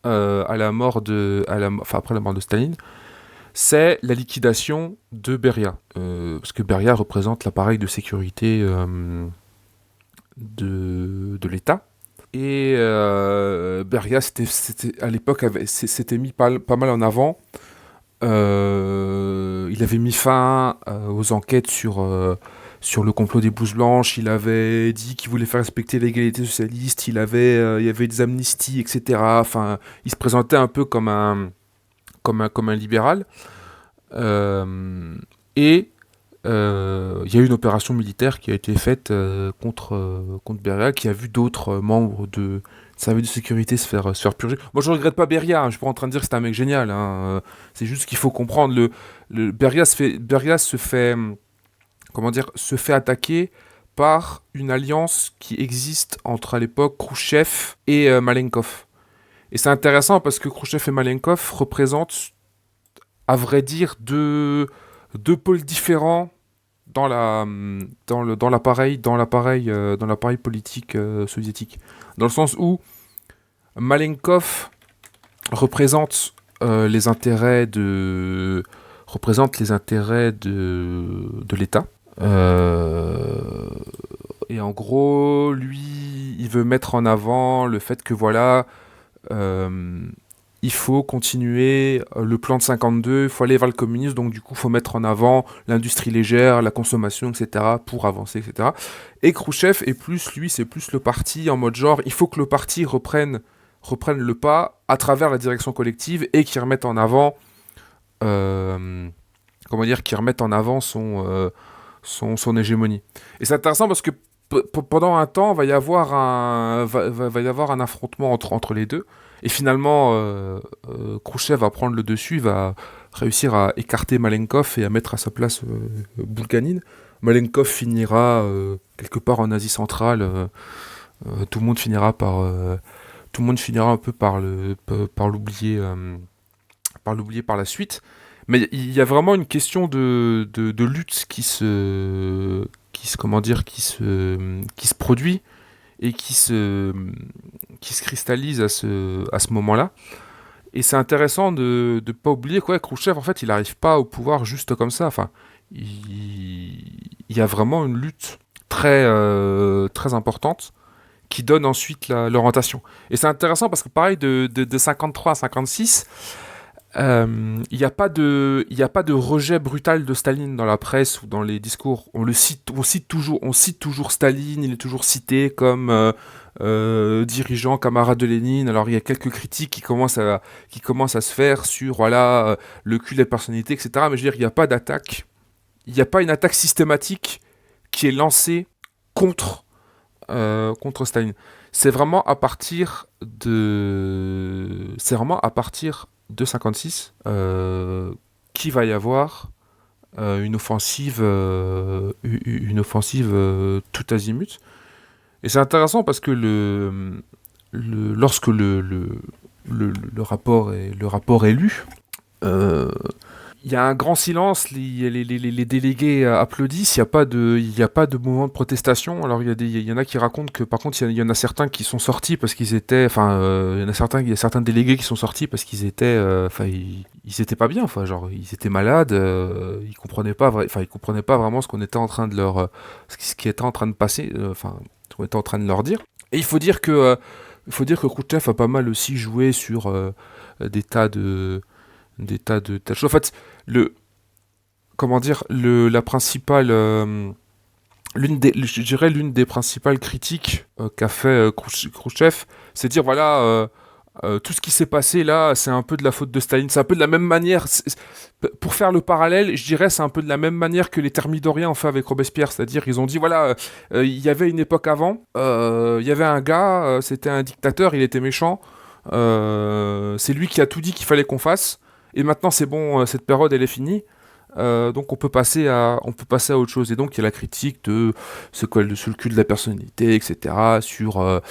enfin, après la mort de Staline, c'est la liquidation de Beria. Parce que Beria représente l'appareil de sécurité de l'État. Et Beria, à l'époque, s'était mis pas mal en avant. Il avait mis fin aux enquêtes sur le complot des blouses blanches, il avait dit qu'il voulait faire respecter l'égalité socialiste, il y avait des amnisties, etc. Enfin, il se présentait un peu comme un libéral. Et il y a eu une opération militaire qui a été faite contre Beria, qui a vu d'autres membres de service de sécurité se faire purger. Moi, je regrette pas Beria, hein, je suis pas en train de dire que c'est un mec génial. Hein, c'est juste qu'il faut comprendre. Beria se fait comment dire, se fait attaquer par une alliance qui existe entre à l'époque Khrouchtchev et Malenkov. Et c'est intéressant parce que Khrouchtchev et Malenkov représentent, à vrai dire, deux pôles différents dans l'appareil politique soviétique. Dans le sens où Malenkov représente les intérêts de l'État. Et en gros, lui, il veut mettre en avant le fait que voilà, il faut continuer le plan de 52, il faut aller vers le communisme, donc du coup, il faut mettre en avant l'industrie légère, la consommation, etc., pour avancer, etc. Et Khrouchtchev c'est plus le parti en mode genre, il faut que le parti reprenne le pas à travers la direction collective et qu'il remette en avant, qu'il remette en avant son hégémonie. Et c'est intéressant parce que pendant un temps, va y avoir un affrontement entre les deux. Et finalement, Khrouchtchev va prendre le dessus, il va réussir à écarter Malenkov et à mettre à sa place Boulganine. Malenkov finira quelque part en Asie centrale. Tout le monde finira tout le monde finira un peu par l'oublier, par la suite. Mais il y a vraiment une question de lutte qui se produit et qui se cristallise à ce moment-là. Et c'est intéressant de ne pas oublier que ouais, Khrouchtchev, en fait, il n'arrive pas au pouvoir juste comme ça. Enfin, il y a vraiment une lutte très importante qui donne ensuite l'orientation. Et c'est intéressant parce que pareil, de 53 à 56, il y a pas de rejet brutal de Staline dans la presse ou dans les discours. On cite toujours Staline, il est toujours cité comme dirigeant, camarade de Lénine. Alors il y a quelques critiques qui commencent à se faire sur voilà, le cul des personnalités, etc. Mais je veux dire, il n'y a pas d'attaque. Il n'y a pas une attaque systématique qui est lancée contre, contre Staline. C'est vraiment à partir de 56 qu'il va y avoir une offensive tout azimut. Et c'est intéressant parce que lorsque le rapport est lu, euh, il y a un grand silence, les délégués applaudissent, il y a pas de mouvement de protestation. Alors il y en a qui racontent que par contre il y en a certains qui sont sortis parce qu'ils étaient, il y a certains délégués qui sont sortis parce qu'ils étaient, ils étaient pas bien, enfin genre ils étaient malades, ils comprenaient pas vraiment ce qu'on était en train de ce qui était en train de passer, ce qu'on était en train de leur dire. Et il faut dire que Khrouchtchev a pas mal aussi joué sur des tas de tas de choses. En fait, le comment dire, la principale je dirais l'une des principales critiques qu'a fait Khrouchtchev, c'est de dire voilà tout ce qui s'est passé là, c'est un peu de la faute de Staline. C'est un peu de la même manière. Pour faire le parallèle, je dirais c'est un peu de la même manière que les thermidoriens ont fait avec Robespierre. C'est-à-dire ils ont dit voilà, il y avait une époque avant, il y avait un gars, c'était un dictateur, il était méchant. C'est lui qui a tout dit qu'il fallait qu'on fasse. Et maintenant c'est bon, cette période elle est finie. Donc on peut passer à autre chose. Et donc il y a la critique de ce colle sur le cul de la personnalité, etc. Sur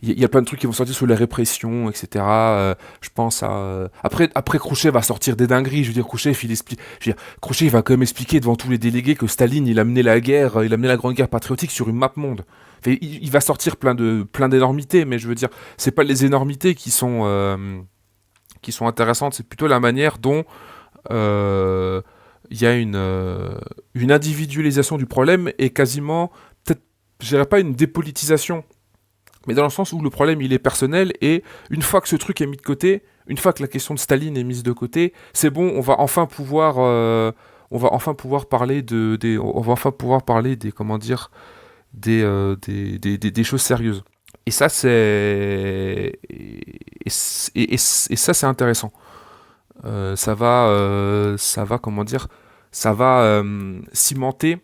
il y a plein de trucs qui vont sortir sur la répression, etc. Je pense à après Khrouchtchev va sortir des dingueries. Je veux dire Khrouchtchev il va quand même expliquer devant tous les délégués que Staline il a mené la guerre, il a mené la grande guerre patriotique sur une map monde. Enfin, il va sortir plein d'énormités, mais je veux dire c'est pas les énormités qui sont intéressantes, c'est plutôt la manière dont il y a une individualisation du problème et quasiment, peut-être, je dirais pas une dépolitisation, mais dans le sens où le problème il est personnel et une fois que ce truc est mis de côté, une fois que la question de Staline est mise de côté, c'est bon, on va enfin pouvoir parler on va enfin pouvoir parler des comment dire, des choses sérieuses. Et ça et ça c'est intéressant. Ça va, comment dire, ça va cimenter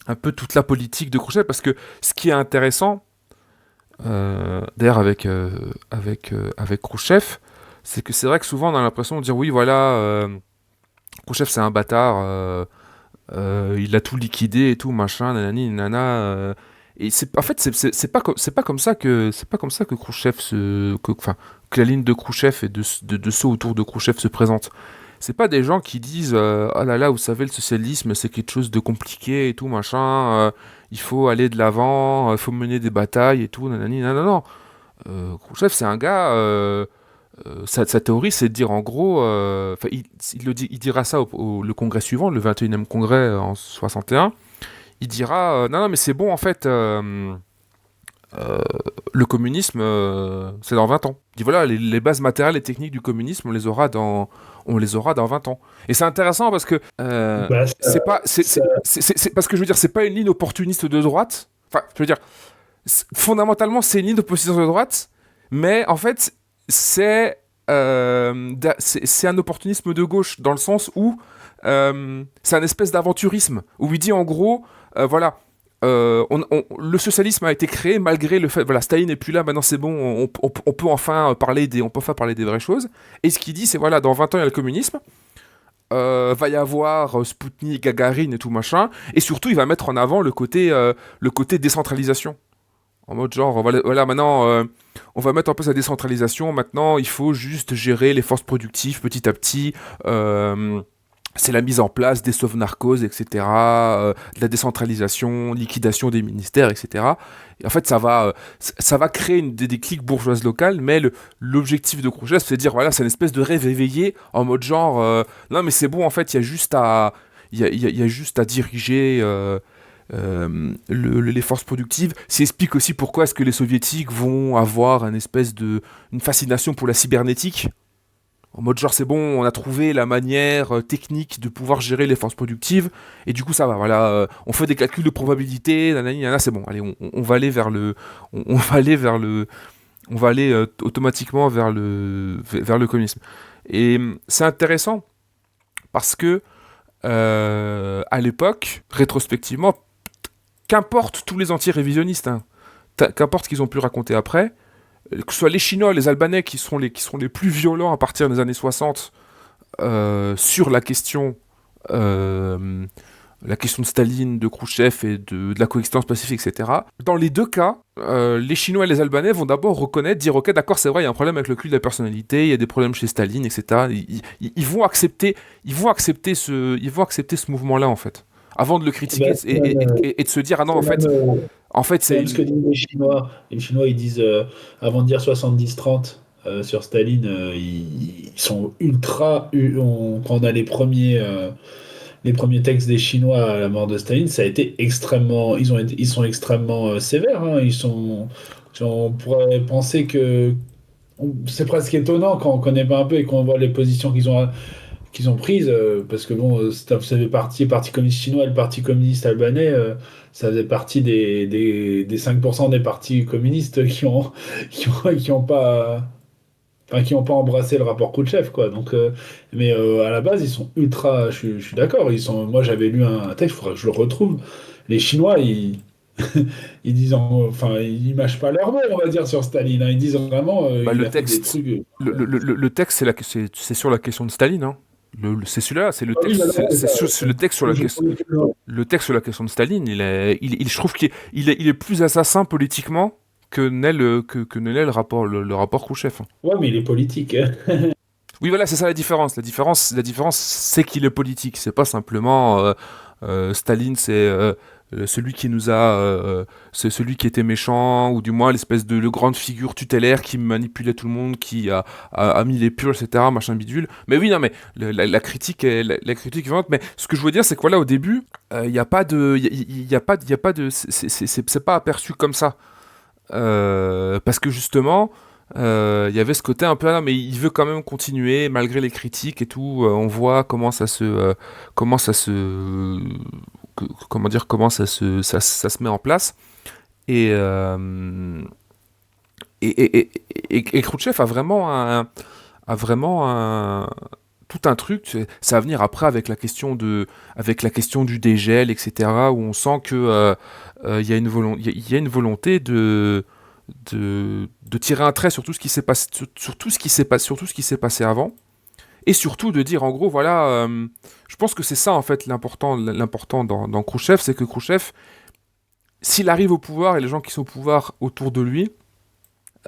un peu toute la politique de Khrouchtchev parce que ce qui est intéressant, d'ailleurs avec Khrouchtchev, c'est que c'est vrai que souvent on a l'impression de dire oui voilà, Khrouchtchev c'est un bâtard, il a tout liquidé et tout machin, nanani nana. Et en fait c'est pas comme ça que Khrouchtchev que la ligne de Khrouchtchev et de ceux autour de Khrouchtchev se présente. C'est pas des gens qui disent oh là là, vous savez, le socialisme c'est quelque chose de compliqué et tout machin, il faut aller de l'avant, il faut mener des batailles et tout, nanani, non, non, non. Khrouchtchev c'est un gars, sa théorie c'est de dire en gros, il dira ça le congrès suivant, le 21e congrès en 61, il dira non, non, mais c'est bon en fait. Le communisme, c'est dans 20 ans. Il dit voilà, les bases matérielles et techniques du communisme, on les aura dans 20 ans. Et c'est intéressant parce que Bah, c'est pas, parce que je veux dire, c'est pas une ligne opportuniste de droite. Enfin, je veux dire, fondamentalement, c'est une ligne d'opposition de droite, mais en fait, c'est un opportunisme de gauche dans le sens où c'est un espèce d'aventurisme où il dit en gros, voilà. Le socialisme a été créé malgré le fait voilà Staline n'est plus là maintenant c'est bon on peut enfin parler des vraies choses et ce qu'il dit c'est voilà dans 20 ans il y a le communisme va y avoir Spoutnik, Gagarine et tout machin et surtout il va mettre en avant le côté décentralisation En mode genre, voilà, maintenant, on va mettre en place la décentralisation. Maintenant, il faut juste gérer les forces productives petit à petit. Euh, c'est la mise en place des sauves-narcos, etc., de la décentralisation, liquidation des ministères, etc. Et en fait, ça va créer des cliques bourgeoises locales, mais l'objectif de Khrouchtchev, c'est de dire, voilà, c'est une espèce de rêve éveillé, en mode genre, non mais c'est bon, en fait, il y a juste à diriger les forces productives. Ça explique aussi pourquoi est-ce que les soviétiques vont avoir une fascination pour la cybernétique. En mode genre c'est bon, on a trouvé la manière technique de pouvoir gérer les forces productives et du coup ça va, voilà, on fait des calculs de probabilité, nanani, nanana, c'est bon, allez, on va aller vers on va aller vers on va aller automatiquement vers le communisme. Et c'est intéressant parce que à l'époque, rétrospectivement, qu'importe tous les anti-révisionnistes, hein, qu'importe ce qu'ils ont pu raconter après, que ce soit les Chinois, les Albanais qui sont les plus violents à partir des années 60 sur la question de Staline, de Khrouchtchev et de la coexistence pacifique, etc. Dans les deux cas, les Chinois et les Albanais vont d'abord reconnaître, dire ok, d'accord, c'est vrai, il y a un problème avec le culte de la personnalité, il y a des problèmes chez Staline, etc. Ils vont accepter, ils vont accepter ce mouvement-là en fait, avant de le critiquer Ben, et de se dire ah non c'est même, en fait c'est c'est même ce que disent les Chinois. Les Chinois, ils disent, avant de dire 70-30 sur Staline, ils sont quand on a les premiers textes des Chinois à la mort de Staline, ça a été extrêmement. Ils sont extrêmement sévères. Hein. On pourrait penser que. C'est presque étonnant quand on connaît pas un peu et qu'on voit les positions qu'ils ont prises, parce que bon, ça faisait partie, le Parti communiste chinois et le Parti communiste albanais, ça faisait partie des 5% des partis communistes qui ont pas. Enfin, qui n'ont pas embrassé le rapport Khrouchtchev, quoi. Donc, mais à la base, ils sont ultra. Je suis d'accord. Moi, j'avais lu un texte, il faudrait que je le retrouve. Les Chinois, ils disent, enfin, ils mâchent pas leurs mots, on va dire, sur Staline. Hein. Ils disent vraiment, bah, il le a fait des texte, trucs. le texte, c'est sur la question de Staline. Hein. C'est celui-là, c'est le Ah oui, texte, voilà, c'est ça. c'est le texte sur la question. Le texte sur la question de Staline, je trouve qu'il est plus assassin politiquement que n'est le rapport, le rapport Khrouchtchev. Hein. Ouais, mais il est politique. Hein. Oui, voilà, c'est ça la différence. La différence, c'est qu'il est politique. C'est pas simplement Staline, celui qui nous a, c'est celui qui était méchant, ou du moins l'espèce de grande figure tutélaire qui manipulait tout le monde, qui a mis les purges, etc., machin bidule. Mais oui, non, mais la critique la critique est violente. Mais ce que je veux dire, c'est que voilà, au début, il n'y a pas de, il y a pas, il y a pas de, c'est pas aperçu comme ça. Parce que justement, il y avait ce côté un peu, ah non, mais il veut quand même continuer malgré les critiques et tout. On voit comment ça se met en place. Et, euh, et Khrouchtchev a vraiment tout un truc. Ça va venir après avec la question du dégel, etc. Où on sent que il y a il y a une volonté de tirer un trait sur tout ce qui s'est passé, sur tout ce qui s'est passé, sur tout ce qui s'est passé avant, et surtout de dire en gros voilà, je pense que c'est ça en fait l'important dans Khrouchtchev, c'est que Khrouchtchev, s'il arrive au pouvoir et les gens qui sont au pouvoir autour de lui,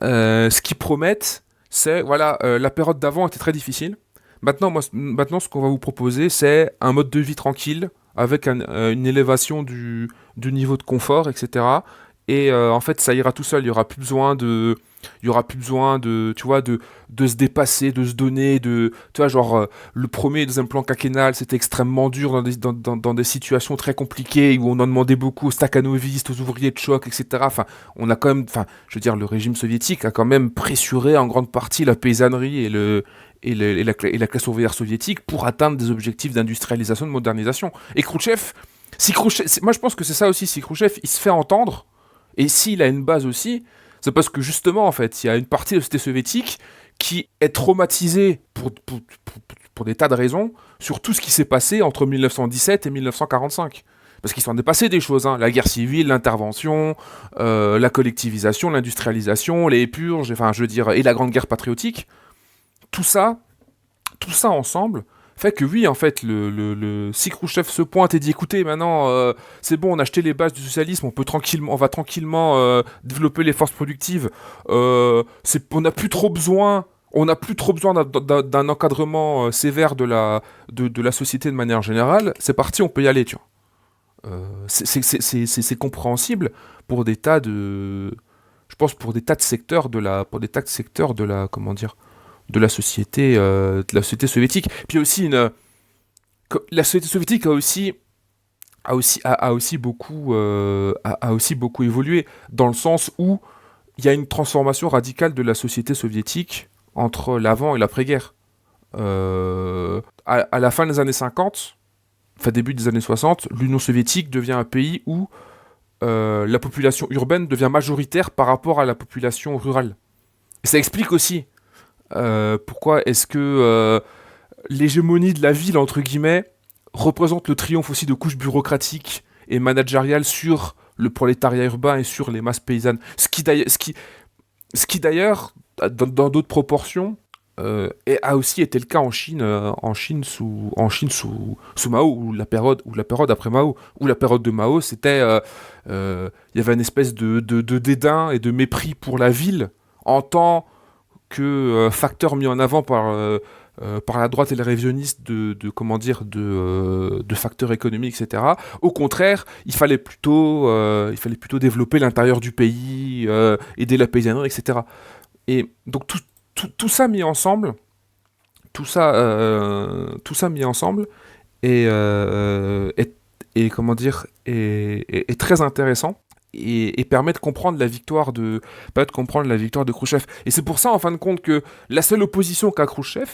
ce qu'ils promettent, c'est voilà, la période d'avant était très difficile. Maintenant, ce qu'on va vous proposer, c'est un mode de vie tranquille avec une élévation du niveau de confort, etc. Et en fait, ça ira tout seul. Il y aura plus besoin tu vois, de se dépasser, de se donner, tu vois, genre, le premier et deuxième plan quinquennal, c'était extrêmement dur dans des situations très compliquées où on en demandait beaucoup aux stakhanovistes, aux ouvriers de choc, etc. Enfin, on a quand même, enfin, je veux dire, le régime soviétique a quand même pressuré en grande partie la paysannerie et la classe ouvrière soviétique pour atteindre des objectifs d'industrialisation, de modernisation. Et Khrouchtchev, moi je pense que c'est ça aussi, si Khrouchtchev, il se fait entendre, et s'il a une base aussi, c'est parce que justement, en fait, il y a une partie de la société soviétique qui est traumatisée pour des tas de raisons sur tout ce qui s'est passé entre 1917 et 1945. Parce qu'il s'en est passé des choses, hein. La guerre civile, l'intervention, la collectivisation, l'industrialisation, les purges, enfin, je veux dire, et la grande guerre patriotique. Tout ça, tout ça ensemble fait que oui, en fait, si Khrouchtchev se pointe et dit écoutez, maintenant, c'est bon, on a acheté les bases du socialisme, on va tranquillement développer les forces productives. On n'a plus trop besoin. On n'a plus trop besoin d'un encadrement sévère de la société de manière générale. C'est parti, on peut y aller, tu vois. C'est compréhensible pour des tas de, je pense pour des tas de secteurs comment dire, de la société soviétique. Puis aussi la société soviétique a aussi beaucoup évolué dans le sens où il y a une transformation radicale de la société soviétique entre l'avant et l'après-guerre. À la fin des années 50, enfin début des années 60, l'Union soviétique devient un pays où la population urbaine devient majoritaire par rapport à la population rurale. Et ça explique aussi pourquoi est-ce que l'hégémonie de la ville, entre guillemets, représente le triomphe aussi de couches bureaucratiques et managériales sur le prolétariat urbain et sur les masses paysannes. Ce qui d'ailleurs, dans d'autres proportions, a aussi été le cas sous Mao, ou la période après Mao, ou la période de Mao, c'était, il y avait une espèce de dédain et de mépris pour la ville en tant que facteur mis en avant par la droite et les révisionnistes de facteurs économiques, etc. Au contraire, il fallait plutôt développer l'intérieur du pays, aider la paysannerie, etc. Et donc tout ça mis ensemble, tout ça mis ensemble est comment dire, est très intéressant et permet de comprendre la victoire de Khrouchtchev. Et c'est pour ça, en fin de compte, que la seule opposition qu'a Khrouchtchev,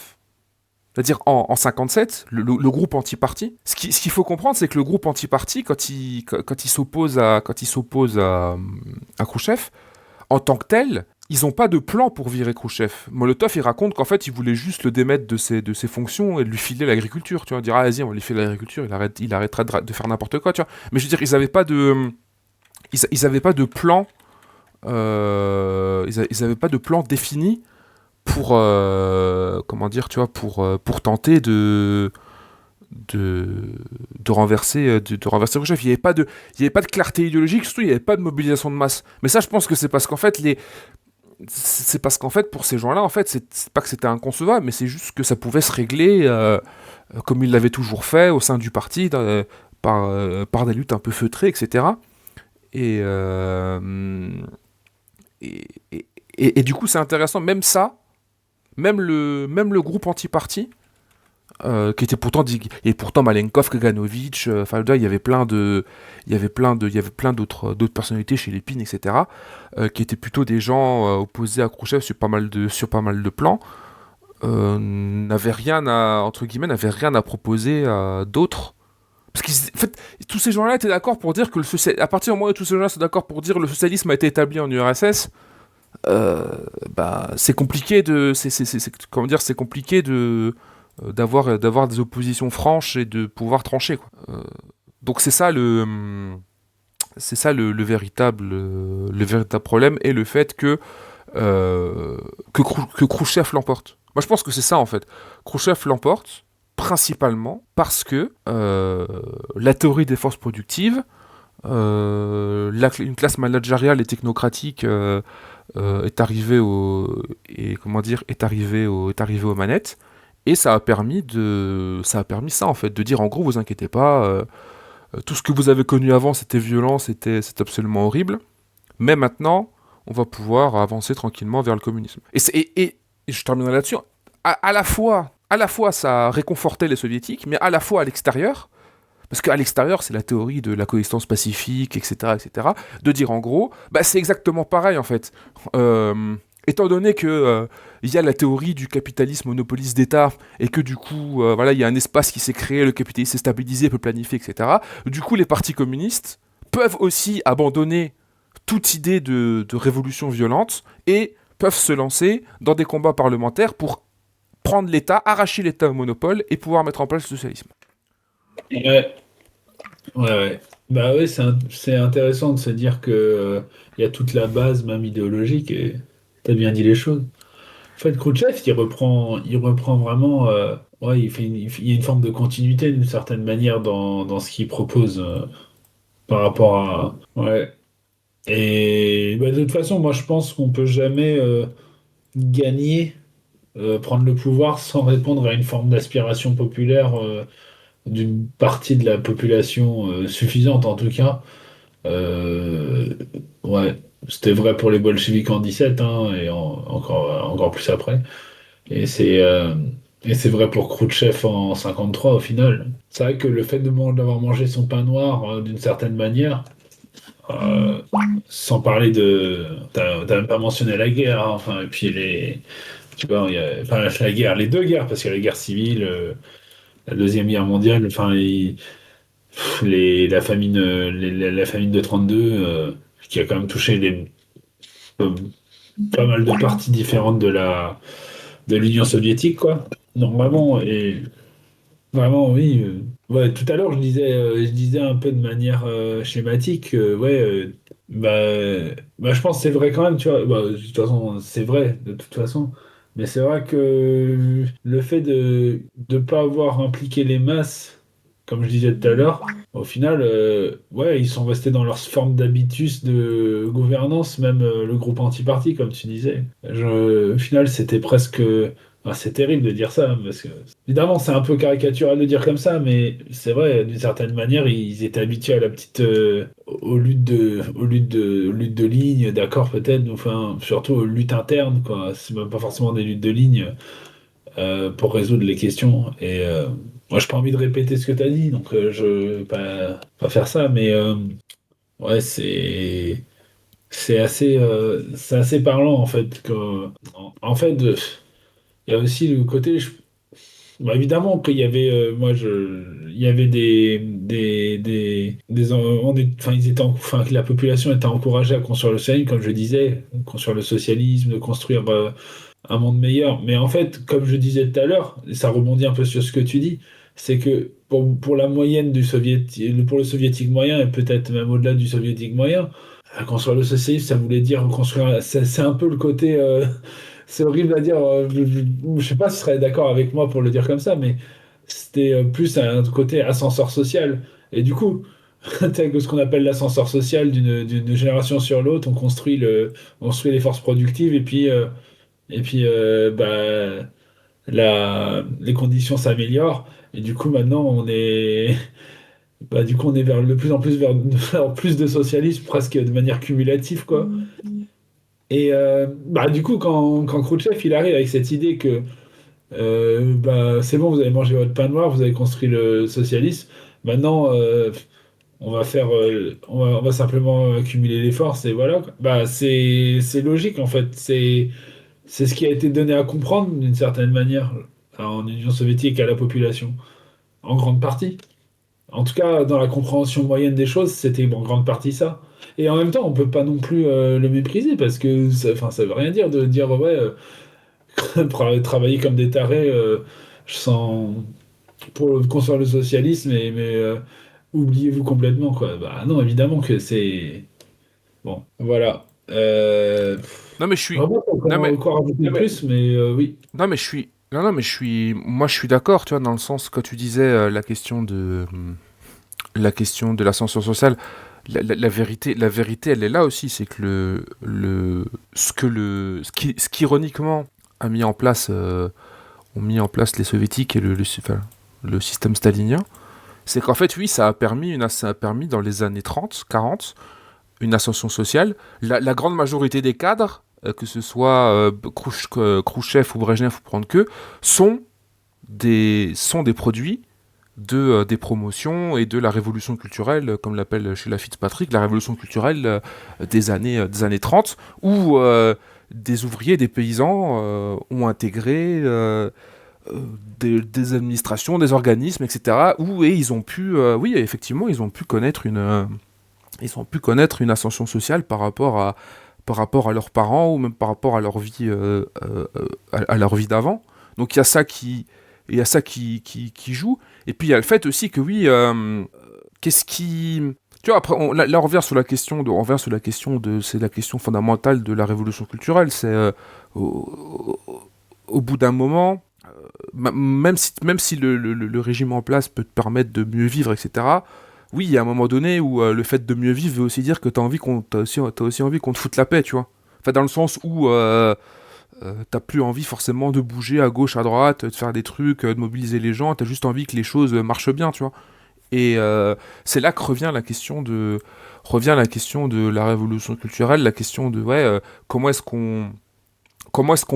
c'est-à-dire en 57, le groupe anti-parti, ce qu'il faut comprendre, c'est que le groupe anti-parti, quand il s'oppose à Khrouchtchev, en tant que tel, ils n'ont pas de plan pour virer Khrouchtchev. Molotov, il raconte qu'en fait, il voulait juste le démettre de ses fonctions et lui filer l'agriculture. Tu vois, dire, ah, vas-y, on va lui filer l'agriculture, il arrêtera de faire n'importe quoi, tu vois. Mais je veux dire, ils n'avaient pas de plan, ils avaient pas de plan défini pour, comment dire, tu vois, pour tenter de renverser Khrouchtchev. Il n'y avait pas de clarté idéologique, surtout il n'y avait pas de mobilisation de masse. Mais ça, je pense que c'est parce qu'en fait, pour ces gens-là, en fait, c'est pas que c'était inconcevable, mais c'est juste que ça pouvait se régler comme ils l'avaient toujours fait au sein du parti, par des luttes un peu feutrées, etc. Et, euh, et du coup, c'est intéressant, même ça, même le groupe anti-parti, qui était pourtant et pourtant Malenkov, Kaganovich, enfin il y avait d'autres personnalités chez Lépine, etc., qui étaient plutôt des gens opposés à Khrouchtchev sur pas mal de plans, n'avaient rien à proposer à d'autres. Parce qu'en fait, tous ces gens-là étaient d'accord pour dire que à partir du moment où tous ces gens-là sont d'accord pour dire que le socialisme a été établi en URSS, c'est compliqué comment dire, c'est compliqué d'avoir des oppositions franches et de pouvoir trancher, quoi. Donc c'est ça le véritable problème, et le fait que Khrouchtchev l'emporte. Moi je pense que c'est ça en fait. Khrouchtchev l'emporte principalement parce que la théorie des forces productives, une classe managériale et technocratique est arrivée aux manettes. Et ça a permis ça en fait, de dire en gros, vous inquiétez pas, tout ce que vous avez connu avant, c'était violent, c'était absolument horrible. Mais maintenant, on va pouvoir avancer tranquillement vers le communisme. Et je terminerai là-dessus. À la fois, ça réconfortait les soviétiques, mais à la fois à l'extérieur, parce qu'à l'extérieur, c'est la théorie de la coexistence pacifique, etc., de dire en gros, c'est exactement pareil en fait. Étant donné que il y a la théorie du capitalisme monopoliste d'État et que du coup, voilà, il y a un espace qui s'est créé, le capitalisme s'est stabilisé, peut planifier, etc. Du coup, les partis communistes peuvent aussi abandonner toute idée de révolution violente et peuvent se lancer dans des combats parlementaires pour prendre l'État, arracher l'État au monopole et pouvoir mettre en place le socialisme. Ouais, ouais. Bah ouais, c'est intéressant de se dire que il y a toute la base, même idéologique, et t'as bien dit les choses. En fait, Khrouchtchev, il reprend vraiment. Ouais, il y a une forme de continuité d'une certaine manière dans ce qu'il propose par rapport à. Ouais. Et bah, de toute façon, moi, je pense qu'on peut jamais gagner, prendre le pouvoir sans répondre à une forme d'aspiration populaire d'une partie de la population suffisante, en tout cas. Euh, ouais, c'était vrai pour les bolcheviks en 17, hein, et encore plus après. Et c'est vrai pour Khrouchtchev en 53 au final. C'est vrai que le fait d'avoir mangé son pain noir d'une certaine manière, euh, sans parler de... T'as même pas mentionné la guerre, hein, enfin, et puis tu vois, enfin, la guerre, les deux guerres, parce qu'il y a la guerre civile, la Deuxième Guerre mondiale, enfin, la famine, la famine de 32, qui a quand même touché euh, pas mal de parties différentes de l'Union soviétique, quoi. Donc vraiment, et vraiment, oui. Ouais, tout à l'heure, je disais un peu de manière schématique, ouais, bah, je pense que c'est vrai quand même, tu vois. Bah, de toute façon, c'est vrai, de toute façon. Mais c'est vrai que le fait de ne pas avoir impliqué les masses, comme je disais tout à l'heure, au final, ouais, ils sont restés dans leur forme d'habitus de gouvernance, même le groupe anti-parti, comme tu disais. Au final, c'était presque. Ah, c'est terrible de dire ça, parce que évidemment, c'est un peu caricatural de dire comme ça, mais c'est vrai, d'une certaine manière, ils étaient habitués à la petite, aux luttes de ligne, d'accord, peut-être, mais enfin, surtout aux luttes internes, quoi. C'est même pas forcément des luttes de ligne pour résoudre les questions. Et moi, j'ai pas envie de répéter ce que tu as dit, donc je vais pas faire ça, mais ouais, c'est assez parlant, en fait, en fait, il y a aussi le côté. Bah, évidemment qu'il y avait, il y avait enfin, enfin, que la population était encouragée à construire le socialisme, comme je disais, construire le socialisme, de construire un monde meilleur. Mais en fait, comme je disais tout à l'heure, et ça rebondit un peu sur ce que tu dis, c'est que pour la moyenne pour le soviétique moyen, et peut-être même au-delà du soviétique moyen, construire le socialisme, ça voulait dire construire, c'est un peu le côté, c'est horrible à dire. Je sais pas si tu serais d'accord avec moi pour le dire comme ça, mais c'était plus un côté ascenseur social. Et du coup, tel que ce qu'on appelle l'ascenseur social d'une génération sur l'autre, on construit les forces productives et puis les conditions s'améliorent. Et du coup, maintenant, du coup, on est vers de plus en plus vers plus de socialisme, presque de manière cumulative, quoi. Et du coup, quand Khrouchtchev il arrive avec cette idée que c'est bon, vous avez mangé votre pain noir, vous avez construit le socialisme. Maintenant, on va simplement accumuler les forces et voilà, quoi. Bah, c'est logique en fait. C'est ce qui a été donné à comprendre d'une certaine manière en Union soviétique à la population, en grande partie. En tout cas, dans la compréhension moyenne des choses, c'était en grande partie ça. Et en même temps, on peut pas non plus le mépriser parce que enfin, ça veut rien dire de dire ouais, travailler comme des tarés sans pour construire le socialisme, mais oubliez-vous complètement, quoi. Bah non, évidemment que c'est... Bon, voilà. Non, mais je suis. Vraiment, Non, mais. encore rajouter plus, mais oui. Non, mais je suis. Non, non, mais je suis. Moi, je suis d'accord, tu vois, dans le sens que tu disais la question de l'ascension sociale. La vérité, elle est là aussi, c'est que ce qui ironiquement a mis en place, ont mis en place les soviétiques et enfin, le système stalinien, c'est qu'en fait, oui, ça a permis dans les années 30, 40, une ascension sociale. La grande majorité des cadres, que ce soit Khrouchtchev ou Brejnev ou prendre que, sont des produits des promotions et de la révolution culturelle, comme l'appelle Sheila Fitzpatrick, la révolution culturelle des années 30, où des ouvriers, des paysans ont intégré des administrations, des organismes, etc., et ils ont pu, oui, effectivement, ils ont pu connaître une ascension sociale par rapport à leurs parents ou même par rapport à leur vie, à leur vie d'avant. Donc il y a ça qui joue. Et puis il y a le fait aussi que oui, qu'est-ce qui, Tu vois, après, là, on revient sur la question c'est la question fondamentale de la révolution culturelle. C'est au bout d'un moment, même si le régime en place peut te permettre de mieux vivre, etc. Oui, il y a un moment donné où le fait de mieux vivre veut aussi dire que t'as aussi envie qu'on te foute la paix, tu vois. Enfin, dans le sens où t'as plus envie forcément de bouger à gauche, à droite, de faire des trucs, de mobiliser les gens. T'as juste envie que les choses marchent bien, tu vois. Et c'est là que revient la question de la révolution culturelle, la question de ouais, comment est-ce qu'on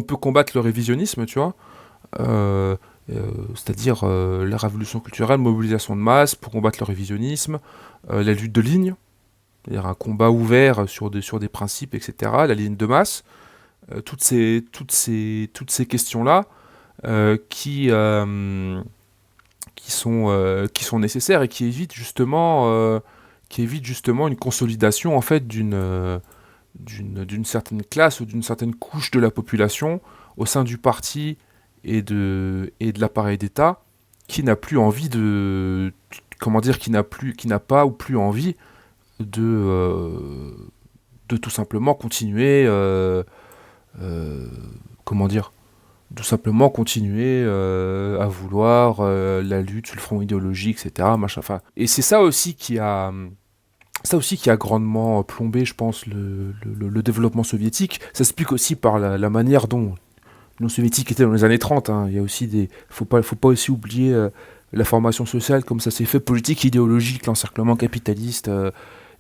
peut combattre le révisionnisme, tu vois. Euh, C'est-à-dire la révolution culturelle, mobilisation de masse pour combattre le révisionnisme, la lutte de ligne, c'est-à-dire un combat ouvert sur des principes, etc., la ligne de masse, toutes ces questions-là qui sont nécessaires et qui évitent justement une consolidation en fait d'une certaine classe ou d'une certaine couche de la population au sein du parti et de l'appareil d'État qui n'a plus envie de comment dire qui n'a pas ou plus envie de euh, de tout simplement continuer comment dire tout simplement continuer à vouloir la lutte sur le front idéologique, etc. Machin, enfin. Et c'est ça aussi qui a grandement plombé, je pense, le développement soviétique. Ça s'explique aussi par la manière dont l'Union soviétique était dans les années 30. Hein. Il y a aussi faut pas aussi oublier la formation sociale, comme ça s'est fait, politique, idéologique, l'encerclement capitaliste,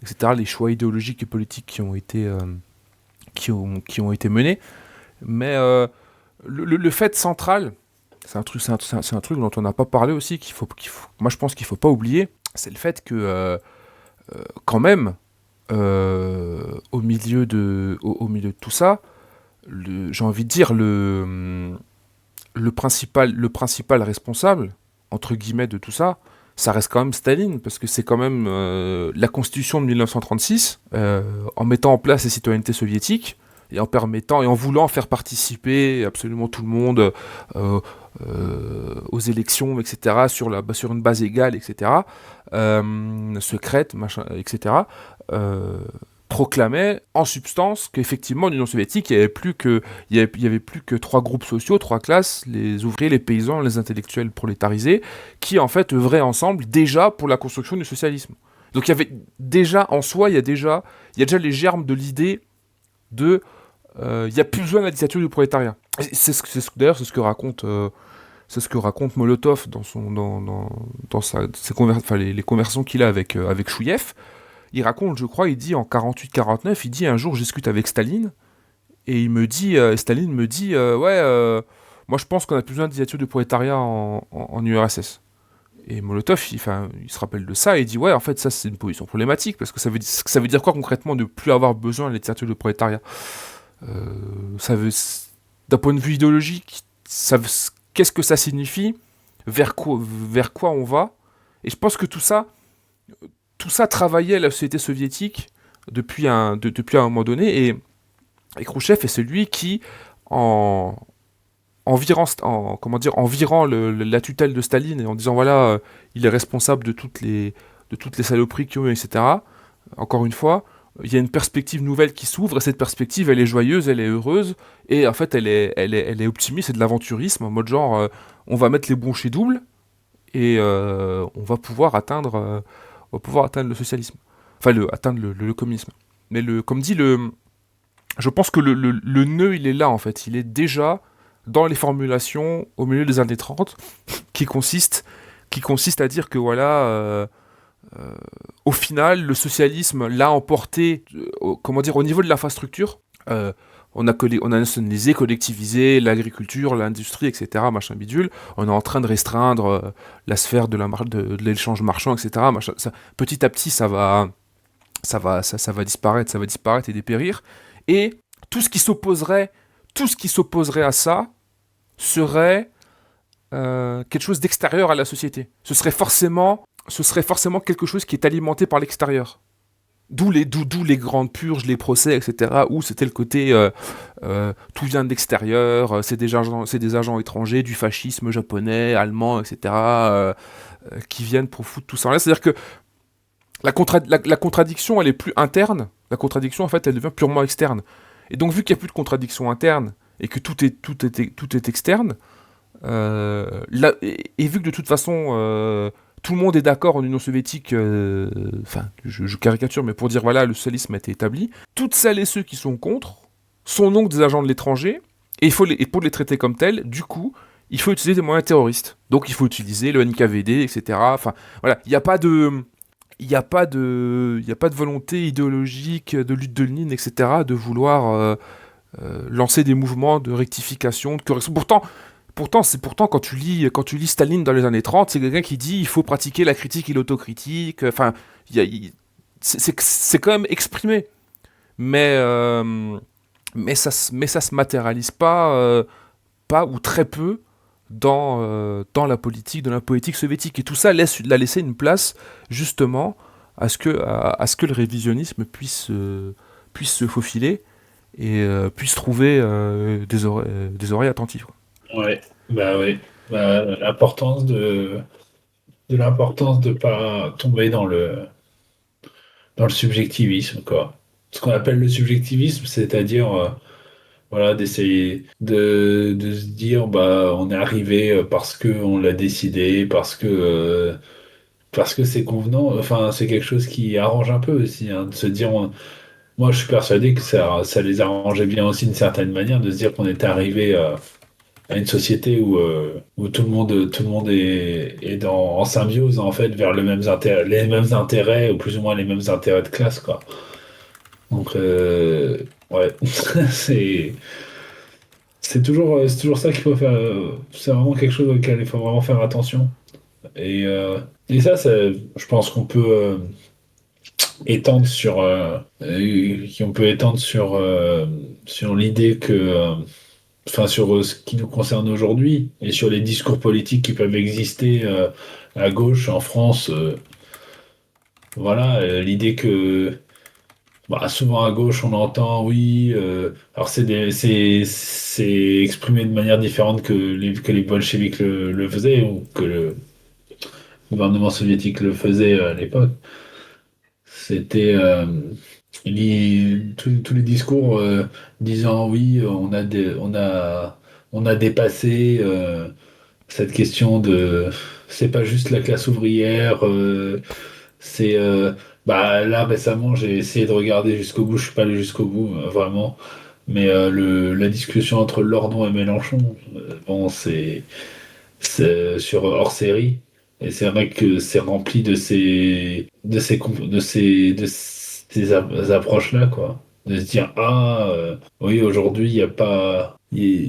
etc. Les choix idéologiques et politiques qui ont été menés. Mais le fait central, c'est un truc dont on n'a pas parlé aussi, moi je pense qu'il faut pas oublier, c'est le fait que quand même, au milieu de tout ça, j'ai envie de dire le principal responsable entre guillemets de tout ça, ça reste quand même Staline, parce que c'est quand même la constitution de 1936, en mettant en place les citoyennetés soviétiques, et en permettant et en voulant faire participer absolument tout le monde aux élections, etc., sur une base égale, etc., secrète, machin, etc., proclamait en substance qu'effectivement, en Union soviétique, il y avait plus que trois groupes sociaux, trois classes, les ouvriers, les paysans, les intellectuels prolétarisés, qui en fait œuvraient ensemble déjà pour la construction du socialisme. Donc il y avait déjà, en soi, il y a déjà les germes de l'idée de il n'y a plus besoin de la dictature du prolétariat. D'ailleurs, c'est ce que raconte Molotov dans les conversations qu'il a avec Chouyev. Il raconte, je crois, il dit en 48-49, il dit un jour je discute avec Staline et Staline me dit ouais, moi je pense qu'on a plus besoin de dictature du prolétariat en URSS. Et Molotov, il se rappelle de ça et il dit ouais, en fait ça c'est une position problématique parce que ça veut dire quoi concrètement de plus avoir besoin de la dictature du prolétariat. Ça veut, d'un point de vue idéologique, qu'est-ce que ça signifie, vers quoi on va. Et je pense que tout ça travaillait à la société soviétique depuis un moment donné, et Khrouchtchev est celui qui, en virant la tutelle de Staline et en disant voilà, il est responsable de toutes les saloperies qu'il y a eu, etc. Encore une fois, il y a une perspective nouvelle qui s'ouvre, et cette perspective, elle est joyeuse, elle est heureuse, et en fait, elle est optimiste, c'est de l'aventurisme, en mode genre, on va mettre les bons chez double, et on va pouvoir atteindre le socialisme. Enfin, atteindre le communisme. Mais comme dit, je pense que le nœud, il est là, en fait. Il est déjà dans les formulations au milieu des années 30, qui consiste à dire que voilà... au final, le socialisme l'a emporté, au niveau de l'infrastructure. On a nationalisé, collectivisé l'agriculture, l'industrie, etc., machin bidule. On est en train de restreindre la sphère de l'échange marchand, etc. Machin, petit à petit, ça va disparaître et dépérir. Et tout ce qui s'opposerait à ça serait quelque chose d'extérieur à la société. Ce serait forcément quelque chose qui est alimenté par l'extérieur. D'où les grandes purges, les procès, etc., où c'était le côté tout vient de l'extérieur, c'est des agents étrangers, du fascisme japonais, allemand, etc., qui viennent pour foutre tout ça en l'air. C'est-à-dire que la contradiction, elle est plus interne. La contradiction, en fait, elle devient purement externe. Et donc, vu qu'il n'y a plus de contradiction interne et que tout est externe, et vu que de toute façon, tout le monde est d'accord en Union soviétique, enfin, je caricature, mais pour dire voilà, le socialisme a été établi, toutes celles et ceux qui sont contre sont donc des agents de l'étranger, et pour les traiter comme tels, du coup, il faut utiliser des moyens terroristes. Donc il faut utiliser le NKVD, etc. Enfin, voilà, il n'y a pas de volonté idéologique de lutte de Lénine, etc., de vouloir lancer des mouvements de rectification, de correction. Pourtant quand tu lis Staline dans les années 30, c'est quelqu'un qui dit il faut pratiquer la critique et l'autocritique. Enfin, il y a- il- c'est quand même exprimé, mais mais ça se matérialise pas ou très peu dans dans la politique soviétique. Et tout ça l'a laissé une place justement à ce que le révisionnisme puisse se faufiler et puisse trouver des oreilles attentives. Ouais, bah ouais. Bah, l'importance de pas tomber dans le subjectivisme, quoi. Ce qu'on appelle le subjectivisme, c'est-à-dire voilà, d'essayer de se dire bah on est arrivé parce que on l'a décidé, parce que c'est convenant. Enfin, c'est quelque chose qui arrange un peu aussi, hein, de se dire. Moi, je suis persuadé que ça les arrangeait bien aussi d'une certaine manière de se dire qu'on était arrivé à une société où tout le monde est en symbiose en fait vers les mêmes intérêts ou plus ou moins les mêmes intérêts de classe, quoi. Donc ouais, c'est c'est toujours ça qu'il faut faire. C'est vraiment quelque chose auquel il faut vraiment faire attention. Et je pense qu'on peut étendre qu'on peut étendre sur l'idée enfin sur ce qui nous concerne aujourd'hui et sur les discours politiques qui peuvent exister à gauche en France. Voilà, l'idée que bah, souvent à gauche on entend oui, alors c'est exprimé de manière différente que les bolcheviks le faisaient ou que le gouvernement soviétique le faisait à l'époque. C'était tous les discours disant oui, on a dépassé cette question de c'est pas juste la classe ouvrière, c'est bah là récemment j'ai essayé de regarder jusqu'au bout, je suis pas allé jusqu'au bout vraiment, mais la discussion entre Lordon et Mélenchon, bon c'est sur hors série. Et c'est vrai que c'est rempli de ces approches-là, quoi. De se dire, ah, oui, aujourd'hui, il n'y a pas.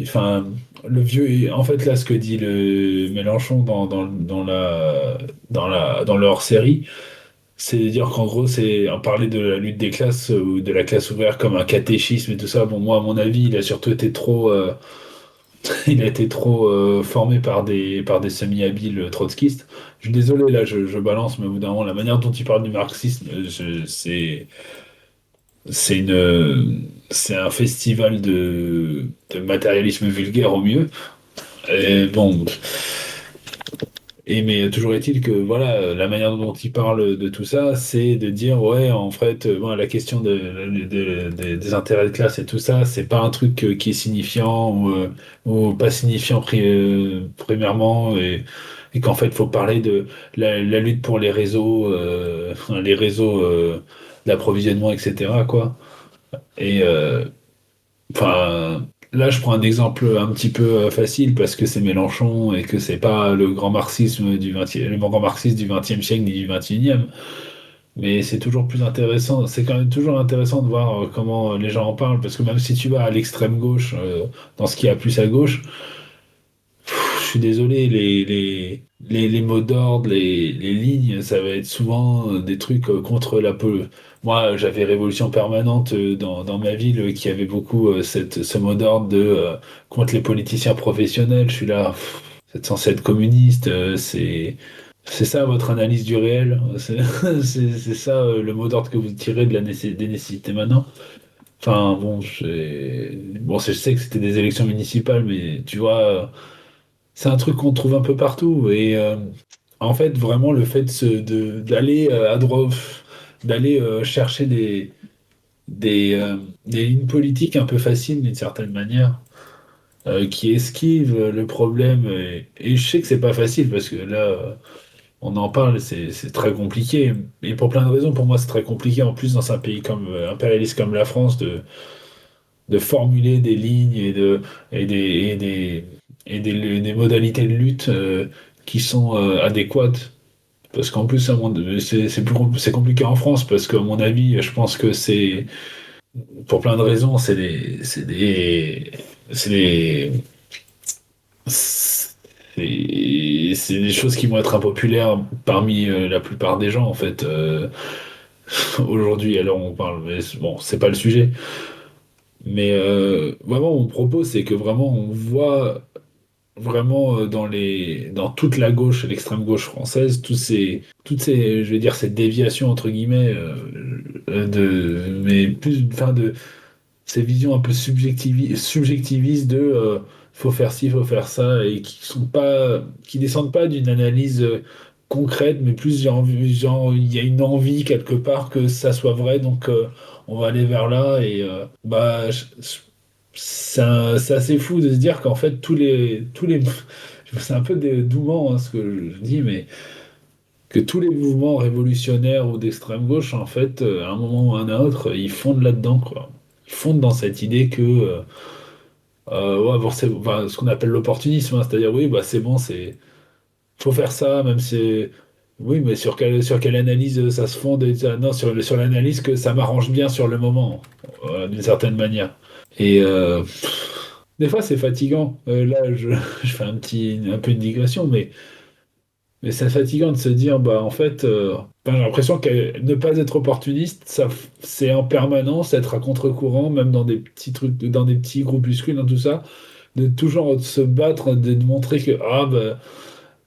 Enfin, en fait, là, ce que dit le Mélenchon dans le hors-série, c'est de dire qu'en gros, c'est en parler de la lutte des classes ou de la classe ouvrière comme un catéchisme et tout ça. Bon, moi, à mon avis, il a surtout été trop. Il a été trop formé par des semi-habiles trotskistes. Je suis désolé, là, je balance, mais au bout d'un moment, la manière dont il parle du marxisme, c'est un festival de matérialisme vulgaire au mieux. Et bon, mais toujours est-il que voilà, la manière dont il parle de tout ça, c'est de dire ouais, en fait, bon, la question des intérêts de classe et tout ça, c'est pas un truc qui est signifiant ou pas signifiant primairement et qu'en fait, il faut parler de la lutte pour les réseaux d'approvisionnement, etc., quoi. Et enfin, là, je prends un exemple un petit peu facile parce que c'est Mélenchon et que c'est pas le grand marxisme le grand marxisme du XXe siècle ni du XXIe. Mais c'est toujours plus intéressant. C'est quand même toujours intéressant de voir comment les gens en parlent parce que même si tu vas à l'extrême gauche, dans ce qui a plus à gauche, je suis désolé, les mots d'ordre, les lignes, ça va être souvent des trucs contre la pol. Moi, j'avais Révolution permanente dans ma ville qui avait beaucoup ce mot d'ordre de contre les politiciens professionnels. Je suis là, vous êtes censé être communiste, c'est ça votre analyse du réel, c'est ça le mot d'ordre que vous tirez de des nécessités maintenant. Enfin bon, je sais que c'était des élections municipales, mais tu vois. C'est un truc qu'on trouve un peu partout. Et en fait, vraiment, le fait d'aller à droite. d'aller chercher des, euh, des lignes politiques un peu faciles d'une certaine manière, qui esquivent le problème. Et je sais que c'est pas facile parce que là, on en parle, c'est très compliqué. Et pour plein de raisons, pour moi, c'est très compliqué en plus dans un pays comme impérialiste comme la France de formuler des lignes et des, et des, des modalités de lutte qui sont adéquates. Parce qu'en plus, c'est compliqué en France parce qu'à mon avis, je pense que c'est pour plein de raisons, c'est des, c'est des choses qui vont être impopulaires parmi la plupart des gens en fait aujourd'hui. Alors on parle, mais bon, c'est pas le sujet. Mais vraiment, mon propos, c'est que vraiment, on voit vraiment dans toute la gauche, l'extrême gauche française, toutes ces, je vais dire, ces déviations entre guillemets, mais plus, enfin, de ces visions un peu subjectivistes de faut faire ci, faut faire ça, et qui descendent pas d'une analyse concrète, mais plus genre, il y a une envie quelque part que ça soit vrai, donc on va aller vers là, et c'est assez fou de se dire qu'en fait c'est un peu dédouant hein, ce que je dis, mais que tous les mouvements révolutionnaires ou d'extrême gauche, en fait, à un moment ou à un autre, ils fondent là-dedans, quoi. Ils fondent dans cette idée que, ouais, bon, enfin, ce qu'on appelle l'opportunisme, hein, c'est-à-dire, oui, bah, c'est bon, faut faire ça, même si, oui, mais sur quelle analyse ça se fonde, et ça, non, sur l'analyse que ça m'arrange bien sur le moment, d'une certaine manière. Et des fois, c'est fatigant. Là, je fais un peu une digression, mais c'est fatigant de se dire, bah, en fait, enfin, j'ai l'impression que ne pas être opportuniste, c'est en permanence être à contre-courant, même dans des petits trucs, dans des petits groupuscules, dans tout ça, de toujours se battre, de montrer que, ah, bah,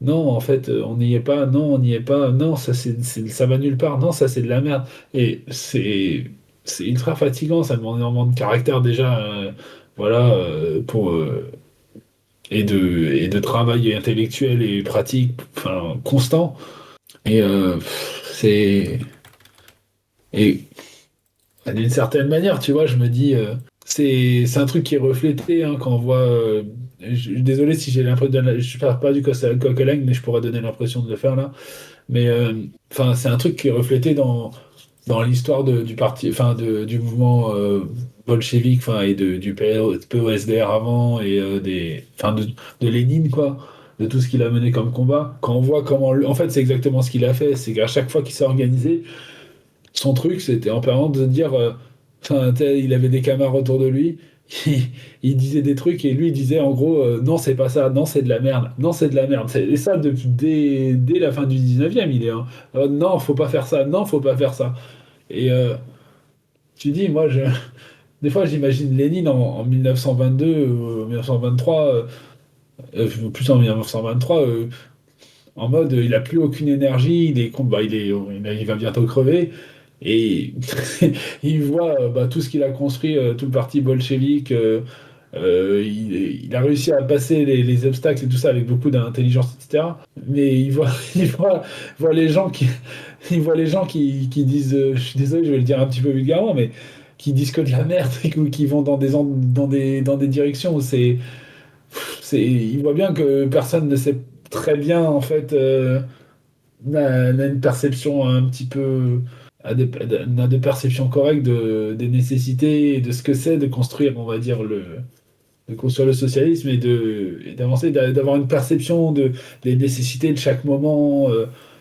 non, en fait, on n'y est pas, non, on n'y est pas, non, ça va nulle part, non, ça, c'est de la merde. Et c'est ultra fatigant, ça demande énormément de caractère déjà, voilà, et de travail intellectuel et pratique, enfin, constant. Et c'est et d'une certaine manière, tu vois, je me dis, c'est un truc qui est reflété hein, quand on voit. Désolé si j'ai l'impression de, je parle pas du coq-à-l'âne, mais je pourrais donner l'impression de le faire là. Mais enfin, c'est un truc qui est reflété dans l'histoire du parti, enfin, du mouvement bolchevique, enfin, et du POSDR avant et enfin, de Lénine quoi. De tout ce qu'il a mené comme combat, quand on voit comment, en fait, c'est exactement ce qu'il a fait, c'est qu'à chaque fois qu'il s'est organisé, son truc, c'était en permanence de dire, enfin, il avait des camarades autour de lui, il, il disait des trucs et lui il disait en gros, non, c'est pas ça, non, c'est de la merde, non, c'est de la merde. Et ça, dès la fin du 19e, il est, hein, non, faut pas faire ça, non, faut pas faire ça. Et tu dis, des fois, j'imagine Lénine en 1922, 1923, plus en 1923, en mode, il a plus aucune énergie, il va bientôt crever. Et il voit bah, tout ce qu'il a construit, tout le parti bolchevique. Il a réussi à passer les obstacles et tout ça avec beaucoup d'intelligence, etc. Mais il voit les gens il voit les gens qui disent, je suis désolé, je vais le dire un petit peu vulgairement, mais qui disent que de la merde ou qui vont dans des directions où il voit bien que personne ne sait très bien en fait. N'a une perception un petit peu, n'a des perceptions correctes des nécessités et de ce que c'est de construire, on va dire, de construire le socialisme et d'avancer, d'avoir une perception des nécessités de chaque moment.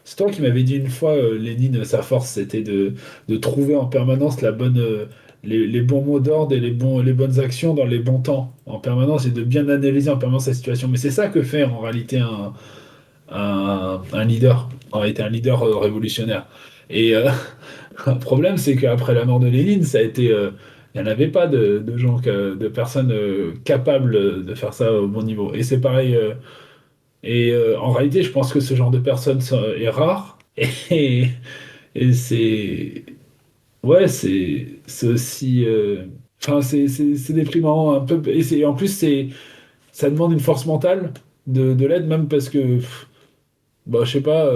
C'est toi qui m'avais dit une fois, Lénine, sa force, c'était de trouver en permanence les bons mots d'ordre et les bonnes actions dans les bons temps, en permanence, et de bien analyser en permanence la situation. Mais c'est ça que fait en réalité un leader, en réalité un leader révolutionnaire. Et le problème, c'est qu'après la mort de Lénine, ça a été, il n'y en avait pas de gens, de personnes capables de faire ça au bon niveau. Et c'est pareil. En réalité, je pense que ce genre de personne est rare. Et, et c'est, ouais, c'est aussi, enfin, c'est déprimant un peu. En plus, ça demande une force mentale de l'aide, même parce que bah, je sais pas,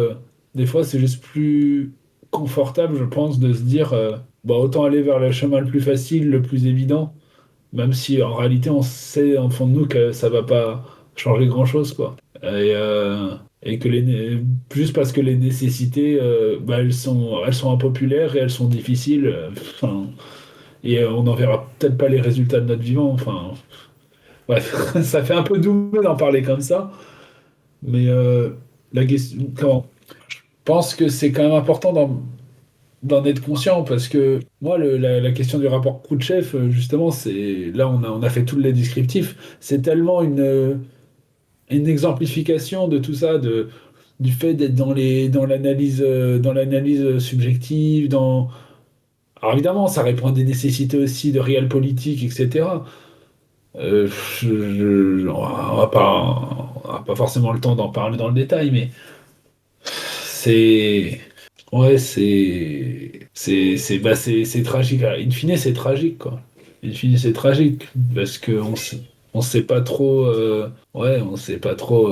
des fois c'est juste plus confortable, je pense, de se dire bah, autant aller vers le chemin le plus facile, le plus évident, même si en réalité on sait en fond de nous que ça va pas changer grand-chose, quoi. Et, euh, et que juste parce que les nécessités, bah, elles sont impopulaires et elles sont difficiles, enfin, on n'en verra peut-être pas les résultats de notre vivant. Enfin, bref, ça fait un peu doux d'en parler comme ça, mais la question, comment? Je pense que c'est quand même important d'en être conscient parce que moi, la question du rapport Khrouchtchev, justement, c'est là, on a fait tout le descriptif. C'est tellement une exemplification de tout ça, du fait d'être dans l'analyse subjective, Alors évidemment, ça répond à des nécessités aussi de réel politique, etc. Euh, on va pas forcément le temps d'en parler dans le détail, mais c'est, ouais, c'est tragique. In fine, c'est tragique, quoi. In fine, c'est tragique parce que on sait pas trop, ouais, on sait pas trop.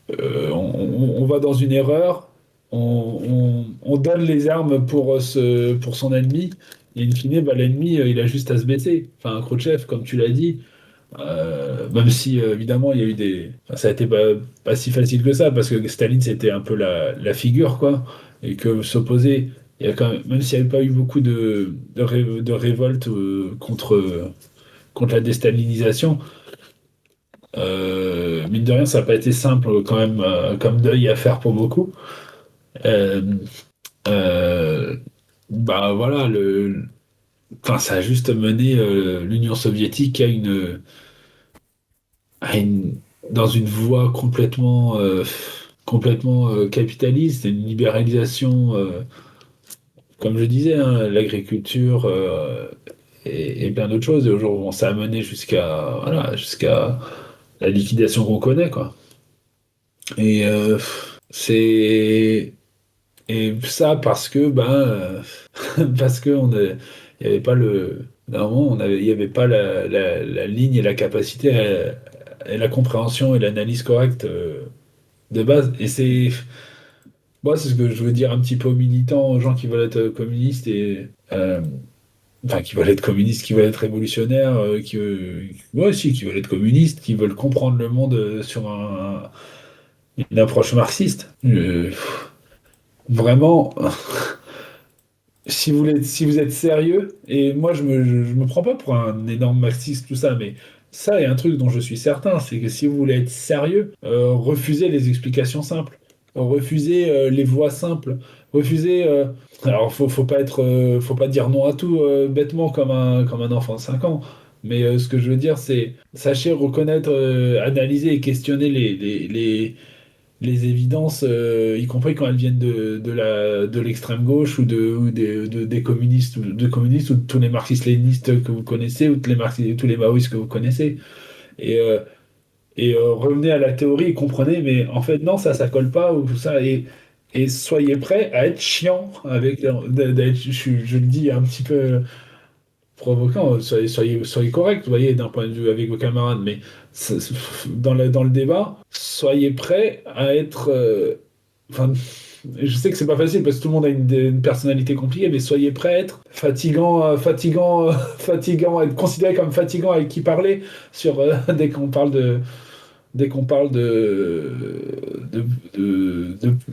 On va dans une erreur, on donne les armes pour son ennemi, et in fine, bah, l'ennemi, il a juste à se baisser. Enfin, Khrouchtchev, comme tu l'as dit, même si évidemment il y a eu enfin, ça a été pas si facile que ça, parce que Staline c'était un peu la figure, quoi, et que s'opposer, il y a quand même s'il n'y avait pas eu beaucoup de révoltes contre la déstalinisation, mine de rien, ça n'a pas été simple quand même comme deuil à faire pour beaucoup. Euh, euh, Bah voilà, enfin, ça a juste mené l'Union soviétique à une- dans une voie complètement capitaliste, une libéralisation, comme je disais, hein, l'agriculture et plein d'autres choses. Et aujourd'hui, bon, ça a mené jusqu'à la liquidation qu'on connaît, quoi. Et c'est et ça parce que parce que il y avait pas normalement il y avait pas la ligne et la capacité et la compréhension et l'analyse correcte de base. Et moi c'est ce que je veux dire un petit peu aux militants, aux gens qui veulent être communistes et enfin qui veulent être communistes, qui veulent être révolutionnaires, ouais, si, qui veulent être communistes, qui veulent comprendre le monde sur une approche marxiste. Vraiment, si vous êtes sérieux, et moi je me prends pas pour un énorme marxiste, tout ça, mais ça est un truc dont je suis certain, c'est que si vous voulez être sérieux, refusez les explications simples, refusez les voies simples, refusez. Alors faut pas dire non à tout bêtement comme un enfant de 5 ans. Mais ce que je veux dire, c'est sachez reconnaître, analyser et questionner les évidences, y compris quand elles viennent de l'extrême gauche des communistes, de communistes ou de tous les marxistes-léninistes que vous connaissez ou tous les maoïstes que vous connaissez. Et, euh, revenez à la théorie et comprenez, mais en fait, non, ça colle pas ou tout ça. Et soyez prêts à être chiant avec. Je le dis un petit peu provoquant, soyez correct, vous voyez, d'un point de vue avec vos camarades, mais dans le débat, soyez prêts à être. Enfin, je sais que c'est pas facile parce que tout le monde a une personnalité compliquée, mais soyez prêts à être fatigant, à être considéré comme fatigant avec qui parler dès qu'on parle de,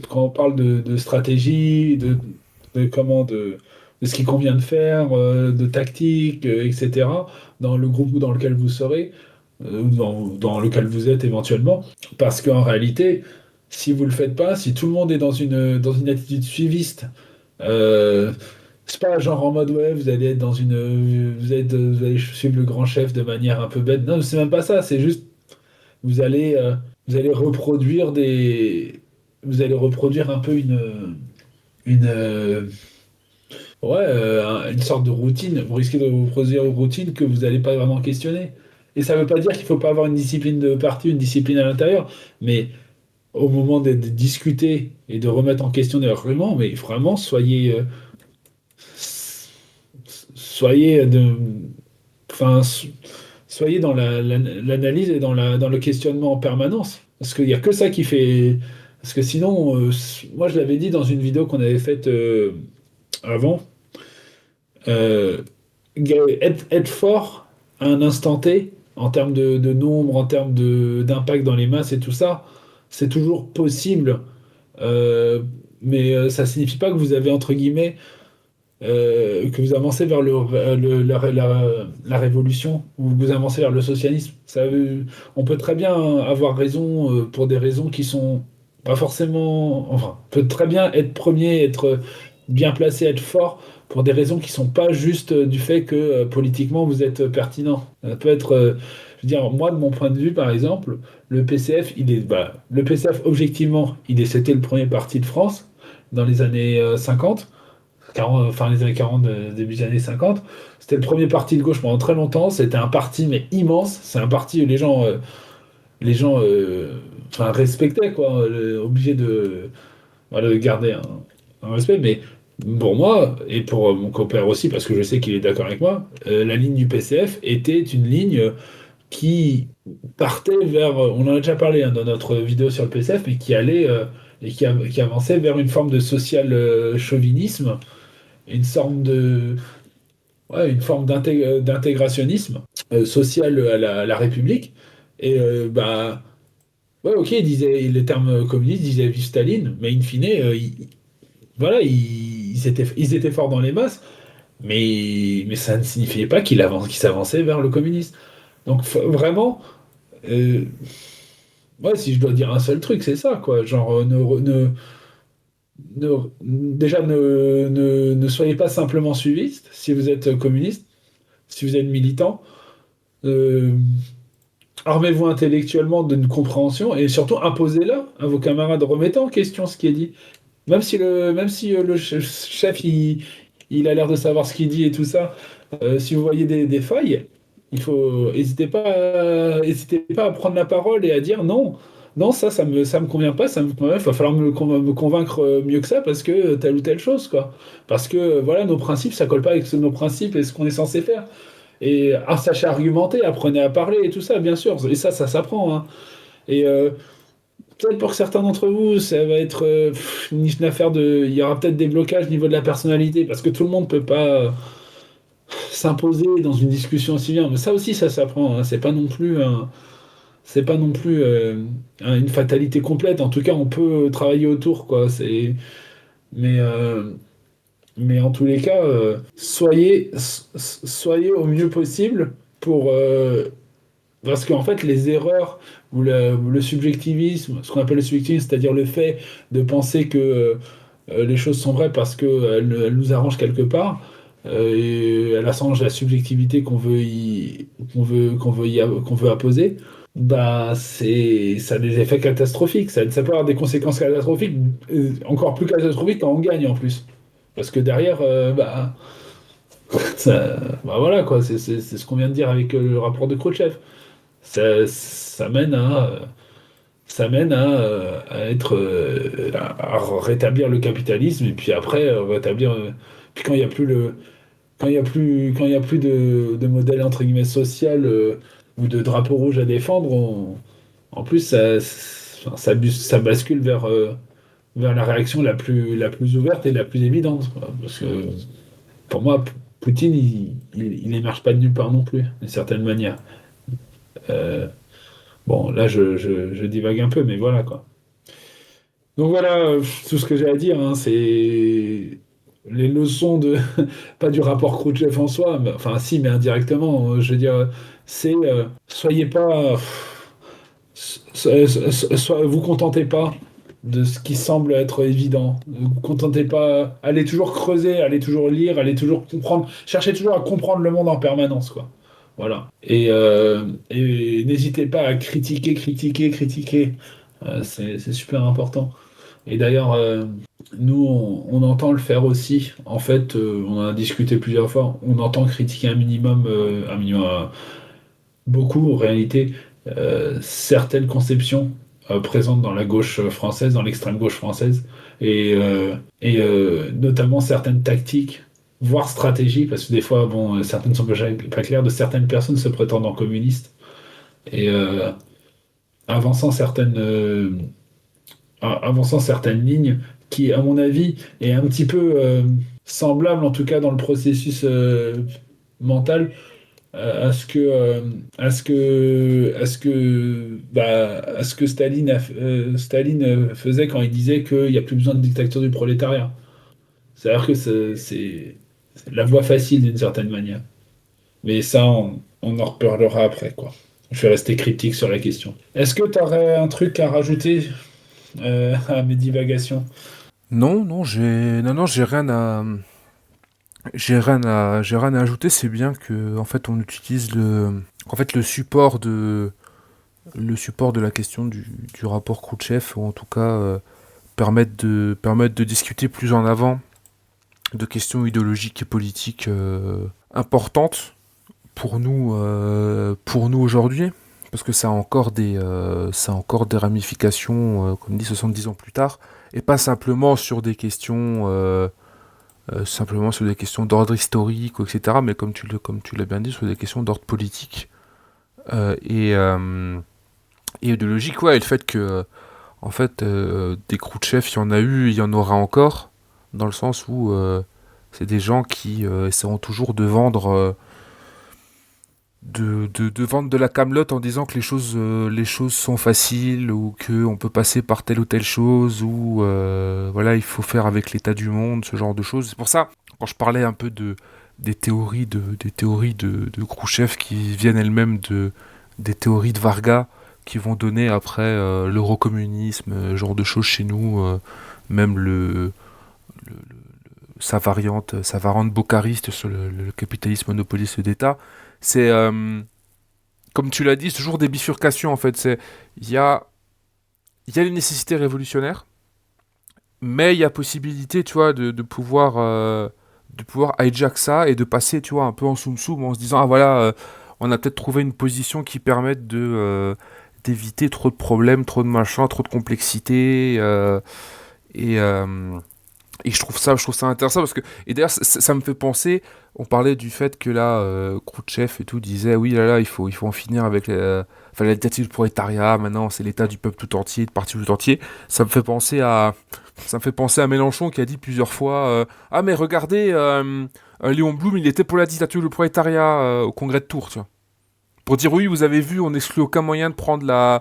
quand on parle de stratégie, de comment de ce qu'il convient de faire, de tactique, etc., dans le groupe dans lequel vous serez, ou dans lequel vous êtes éventuellement. Parce qu'en réalité, si vous le faites pas, si tout le monde est dans une attitude suiviste, euh, c'est pas genre en mode ouais, vous allez être vous allez suivre le grand chef de manière un peu bête. Non, c'est même pas ça, c'est juste vous allez, euh, vous allez reproduire vous allez reproduire un peu une, une sorte de routine. Vous risquez de vous reproduire une routine que vous n'allez pas vraiment questionner. Et ça ne veut pas dire qu'il faut pas avoir une discipline de parti, une discipline à l'intérieur, mais au moment de discuter et de remettre en question des arguments, mais vraiment, soyez enfin, soyez dans l'analyse et dans le questionnement en permanence. Parce qu'il n'y a que ça qui fait. Parce que sinon, moi je l'avais dit dans une vidéo qu'on avait faite avant, euh, être fort à un instant T, en termes de nombre, en termes d'impact dans les masses et tout ça, c'est toujours possible. Euh, mais ça signifie pas que vous avez, entre guillemets, que vous avancez vers la révolution ou que vous avancez vers le socialisme. On peut très bien avoir raison pour des raisons qui sont pas forcément. Enfin, on peut très bien être premier, être bien placé, être fort pour des raisons qui sont pas juste du fait que politiquement vous êtes pertinent. Ça peut être. Je veux dire, moi, de mon point de vue, par exemple, le PCF, le PCF, objectivement, c'était le premier parti de France dans les années 50. 40, fin des années 40, début des années 50. C'était le premier parti de gauche pendant très longtemps. C'était un parti mais immense. C'est un parti où les gens enfin, respectaient, quoi, obligés de, voilà, de garder un respect. Mais pour moi, et pour mon compère aussi, parce que je sais qu'il est d'accord avec moi, la ligne du PCF était une ligne qui partait vers, on en a déjà parlé hein, dans notre vidéo sur le PCF, mais qui allait et qui avançait vers une forme de social chauvinisme, une sorte de, ouais, une forme d'intégrationnisme social à la République. Et bah, ouais, ok, les termes communistes disaient vive Staline, mais in fine, voilà, ils étaient forts dans les masses, mais ça ne signifiait pas qu'ils s'avançaient vers le communisme. Donc vraiment, euh, ouais, si je dois dire un seul truc, c'est ça, quoi. Genre, déjà, ne soyez pas simplement suiviste si vous êtes communiste, si vous êtes militant. Euh, Armez-vous intellectuellement d'une compréhension et surtout imposez-la à vos camarades. Remettez en question ce qui est dit. Même si le chef, il a l'air de savoir ce qu'il dit et tout ça, si vous voyez des failles, n'hésitez pas à prendre la parole et à dire non, non, ça me convient pas, ça me convient, il va falloir me convaincre mieux que ça parce que telle ou telle chose, quoi. Parce que voilà, nos principes, ça colle pas avec nos principes et ce qu'on est censé faire. Et sachez argumenter, apprenez à parler et tout ça, bien sûr. Et ça s'apprend, hein. Et peut-être pour certains d'entre vous, ça va être une affaire de. Il y aura peut-être des blocages au niveau de la personnalité, parce que tout le monde peut pas s'imposer dans une discussion aussi bien. Mais ça aussi, ça s'apprend, hein. C'est pas non plus une fatalité complète. En tout cas, on peut travailler autour, quoi. Mais, euh, mais en tous les cas, soyez au mieux possible pour. Parce qu'en fait, les erreurs ou le subjectivisme, ce qu'on appelle le subjectivisme, c'est-à-dire le fait de penser que les choses sont vraies parce qu'elles nous arrangent quelque part, et elles arrangent la subjectivité qu'on veut apposer, bah ça a des effets catastrophiques. Ça peut avoir des conséquences catastrophiques, encore plus catastrophiques quand on gagne en plus. Parce que derrière, bah voilà quoi, c'est ce qu'on vient de dire avec le rapport de Khrouchtchev. Ça mène à être à rétablir le capitalisme et puis après rétablir puis quand il y a plus le quand il y a plus de modèle entre guillemets social ou de drapeau rouge à défendre en plus ça bascule vers la réaction la plus ouverte et la plus évidente quoi. Parce que pour moi Poutine il émerge pas de nulle part non plus d'une certaine manière. Euh, Bon, là, je divague un peu, mais voilà, quoi. Donc voilà, tout ce que j'ai à dire, hein, c'est les leçons de, pas du rapport Khrouchtchev en soi, enfin si, mais indirectement, je veux dire, c'est, soyez pas, vous contentez pas de ce qui semble être évident. Ne vous contentez pas, allez toujours creuser, allez toujours lire, allez toujours comprendre, cherchez toujours à comprendre le monde en permanence, quoi. Voilà. Et n'hésitez pas à critiquer. C'est super important. Et d'ailleurs, nous, on entend le faire aussi. En fait, on en a discuté plusieurs fois. On entend critiquer un minimum, beaucoup en réalité, certaines conceptions présentes dans la gauche française, dans l'extrême gauche française, et notamment certaines tactiques, voire stratégies, parce que des fois, bon, certaines sont pas claires, de certaines personnes se prétendant communistes et avançant avançant certaines lignes qui, à mon avis, est un petit peu semblable, en tout cas dans le processus mental, à ce que Staline faisait quand il disait qu'il n'y a plus besoin de dictature du prolétariat. C'est-à-dire que c'est la voie facile d'une certaine manière. Mais ça, on en reparlera après, quoi. Je vais rester cryptique sur la question. Est-ce que tu aurais un truc à rajouter à mes divagations? Non, non, non, j'ai rien à ajouter. C'est bien que, en fait, on utilise en fait, le support de la question du rapport Khrouchtchev, ou en tout cas, permettre de discuter plus en avant de questions idéologiques et politiques importantes pour nous aujourd'hui, parce que ça a encore des ramifications, comme dit, 70 ans plus tard, et pas simplement sur des questions, simplement sur des questions d'ordre historique, etc., mais comme tu l'as bien dit, sur des questions d'ordre politique euh, et, euh, et idéologique, ouais, et le fait que, en fait, des Khrouchtchev, il y en a eu, il y en aura encore, dans le sens où c'est des gens qui essaieront toujours de vendre de vendre de la camelote en disant que les choses sont faciles, ou que on peut passer par telle ou telle chose, ou voilà, il faut faire avec l'état du monde, ce genre de choses. C'est pour ça, quand je parlais un peu des théories de Khrouchtchev, qui viennent elles-mêmes des théories de Varga, qui vont donner après l'eurocommunisme, genre de choses chez nous, même sa variante boccariste sur le capitalisme monopoliste d'État. C'est, comme tu l'as dit, c'est toujours des bifurcations en fait. Il y a, il y a les nécessités révolutionnaires, mais il y a possibilité, tu vois, de pouvoir hijack ça et de passer, tu vois, un peu en soum-soum, en se disant, ah voilà, on a peut-être trouvé une position qui permette d'éviter trop de problèmes, trop de machins, trop de complexité, et, euh, et je trouve ça intéressant parce que, et d'ailleurs, ça me fait penser, on parlait du fait que là, Khrouchtchev et tout disait, oui, là, il faut en finir avec enfin, la dictature du prolétariat, maintenant c'est l'état du peuple tout entier, du parti tout entier. Ça me fait penser à, ça me fait penser à Mélenchon qui a dit plusieurs fois, ah, mais regardez, Léon Blum, il était pour la dictature du prolétariat au congrès de Tours, tu vois. Pour dire oui, vous avez vu, on n'exclut aucun moyen de prendre le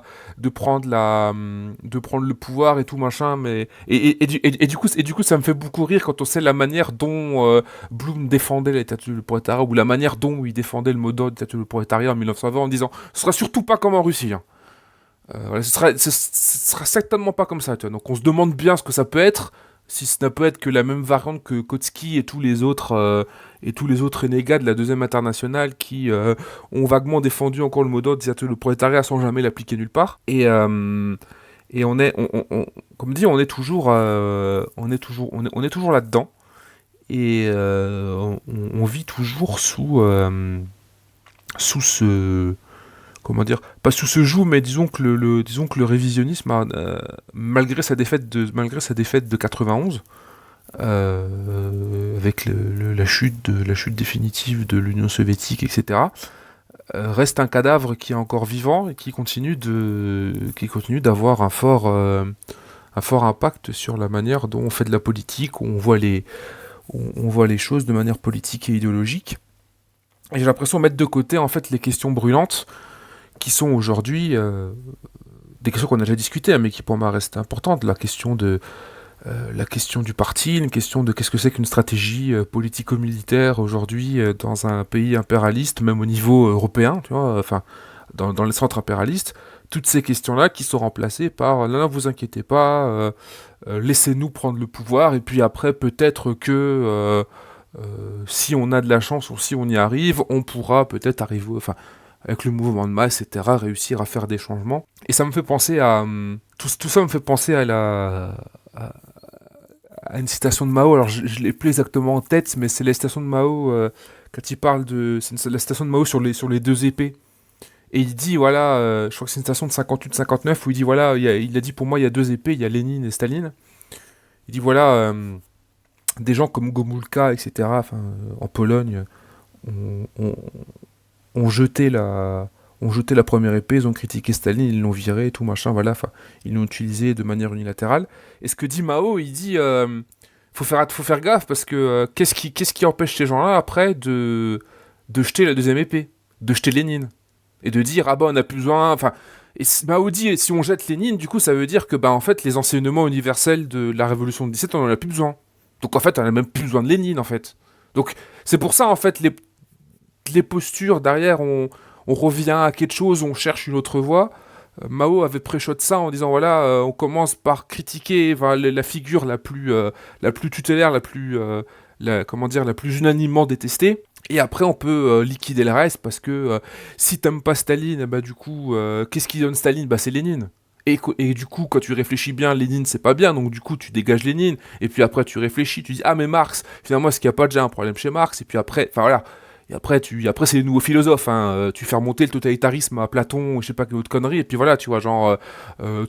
pouvoir et tout machin, mais et du coup, ça me fait beaucoup rire quand on sait la manière dont Bloom défendait la dictature du prolétariat, ou la manière dont il défendait le mot d'ordre de la dictature du prolétariat en 1920, en disant ce sera surtout pas comme en Russie. Hein. Voilà, ce sera certainement pas comme ça. Tu vois. Donc on se demande bien ce que ça peut être, si ça ne peut être que la même variante que Kautsky et tous les autres renégats de la deuxième internationale qui ont vaguement défendu encore le mot d'ordre, le prolétariat sans jamais l'appliquer nulle part. Et comme dit, on est toujours là-dedans. Et on vit toujours sous ce, comment dire, pas sous ce joug, mais disons que le révisionnisme, malgré sa défaite de 91, avec la chute définitive de l'Union soviétique, etc., reste un cadavre qui est encore vivant et qui continue d'avoir un fort impact sur la manière dont on fait de la politique, où on voit les choses de manière politique et idéologique. Et j'ai l'impression de mettre de côté en fait les questions brûlantes qui sont aujourd'hui des questions qu'on a déjà discutées, hein, mais qui pour moi restent importantes. La question du parti, une question de qu'est-ce que c'est qu'une stratégie politico-militaire aujourd'hui dans un pays impérialiste, même au niveau européen, tu vois, enfin, dans les centres impérialistes. Toutes ces questions-là qui sont remplacées par non, non, vous inquiétez pas, laissez-nous prendre le pouvoir, et puis après, peut-être que si on a de la chance ou si on y arrive, on pourra peut-être arriver, enfin, avec le mouvement de masse, etc., réussir à faire des changements. Et ça me fait penser à... tout ça me fait penser à, à une citation de Mao. Alors, je l'ai plus exactement en tête, mais c'est la citation de Mao quand il parle de... C'est la citation de Mao sur les deux épées. Et il dit, voilà, je crois que c'est une citation de 58-59, où il dit, voilà, il a dit, pour moi, il y a deux épées, il y a Lénine et Staline. Il dit, voilà, des gens comme Gomulka, etc., enfin, en Pologne, ont, ont, ont jeté ont jeté la première épée, ils ont critiqué Staline, ils l'ont viré, tout machin, voilà, enfin, ils l'ont utilisé de manière unilatérale. Et ce que dit Mao, il dit, faut faire gaffe parce que qu'est-ce qui empêche ces gens-là après de jeter la deuxième épée, de jeter Lénine et de dire ah bah on a plus besoin, enfin. Et Mao dit si on jette Lénine, du coup ça veut dire que bah en fait les enseignements universels de la révolution de 17 on en a plus besoin. Donc en fait on a même plus besoin de Lénine en fait. Donc c'est pour ça en fait les postures derrière on revient à quelque chose, on cherche une autre voie. Mao avait pré-shot ça en disant voilà, on commence par critiquer la figure la plus tutélaire, comment dire, la plus unanimement détestée. Et après, on peut liquider le reste parce que si t'aimes pas Staline, bah du coup, qu'est-ce qui donne Staline? Bah c'est Lénine. Et du coup, quand tu réfléchis bien, Lénine c'est pas bien, donc du coup tu dégages Lénine. Et puis après tu réfléchis, tu dis ah mais Marx, finalement est-ce qu'il n'y a pas déjà un problème chez Marx? Et puis après, enfin voilà. Et après c'est les nouveaux philosophes, hein. Tu fais remonter le totalitarisme à Platon, je sais pas quelle autre connerie, et puis voilà, tu vois, genre,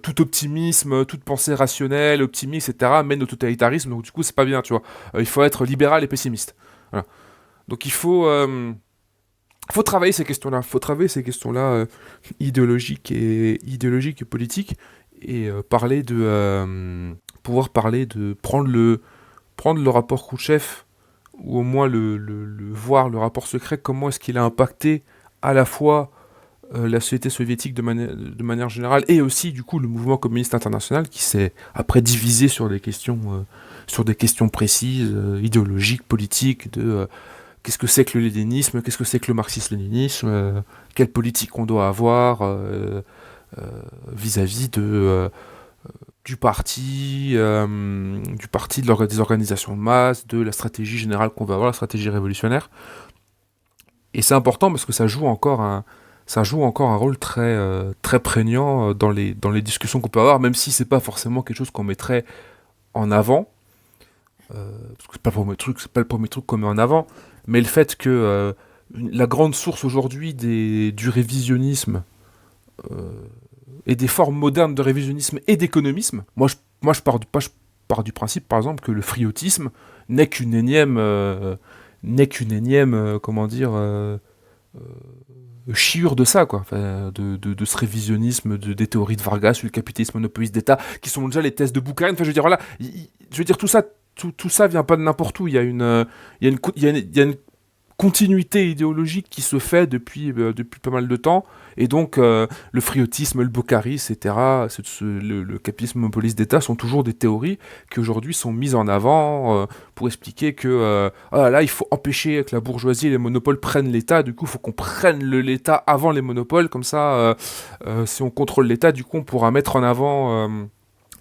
tout optimisme, toute pensée rationnelle, optimiste, etc., mène au totalitarisme, donc du coup, c'est pas bien, tu vois. Il faut être libéral et pessimiste. Voilà. Donc faut travailler ces questions-là, idéologiques et politiques, et pouvoir parler de prendre le rapport Khrouchtchev ou au moins voir le rapport secret, comment est-ce qu'il a impacté à la fois la société soviétique de manière générale et aussi du coup le mouvement communiste international qui s'est après divisé sur des questions précises, idéologiques, politiques, qu'est-ce que c'est que le léninisme, qu'est-ce que c'est que le marxisme-léninisme, quelle politique on doit avoir vis-à-vis du parti, des organisations de masse, de la stratégie générale qu'on va avoir, la stratégie révolutionnaire. Et c'est important parce que ça joue encore un rôle très prégnant dans les discussions qu'on peut avoir, même si c'est pas forcément quelque chose qu'on mettrait en avant, parce que c'est pas le premier truc qu'on met en avant, mais le fait que la grande source aujourd'hui du révisionnisme et des formes modernes de révisionnisme et d'économisme. Moi, je pars du principe, par exemple, que le friotisme n'est qu'une énième, comment dire, chiure de ça, quoi. Enfin, de ce révisionnisme, des théories de Vargas sur le capitalisme monopoliste d'État, qui sont déjà les thèses de Bukharin. Enfin, je veux dire, voilà, je veux dire, tout ça vient pas de n'importe où. Il y a une continuité idéologique qui se fait depuis pas mal de temps, et donc le friotisme, le Boccari, etc., le capitalisme monopoliste d'État sont toujours des théories qui aujourd'hui sont mises en avant pour expliquer que là il faut empêcher que la bourgeoisie et les monopoles prennent l'État, du coup il faut qu'on prenne l'État avant les monopoles, comme ça si on contrôle l'État, du coup on pourra mettre en avant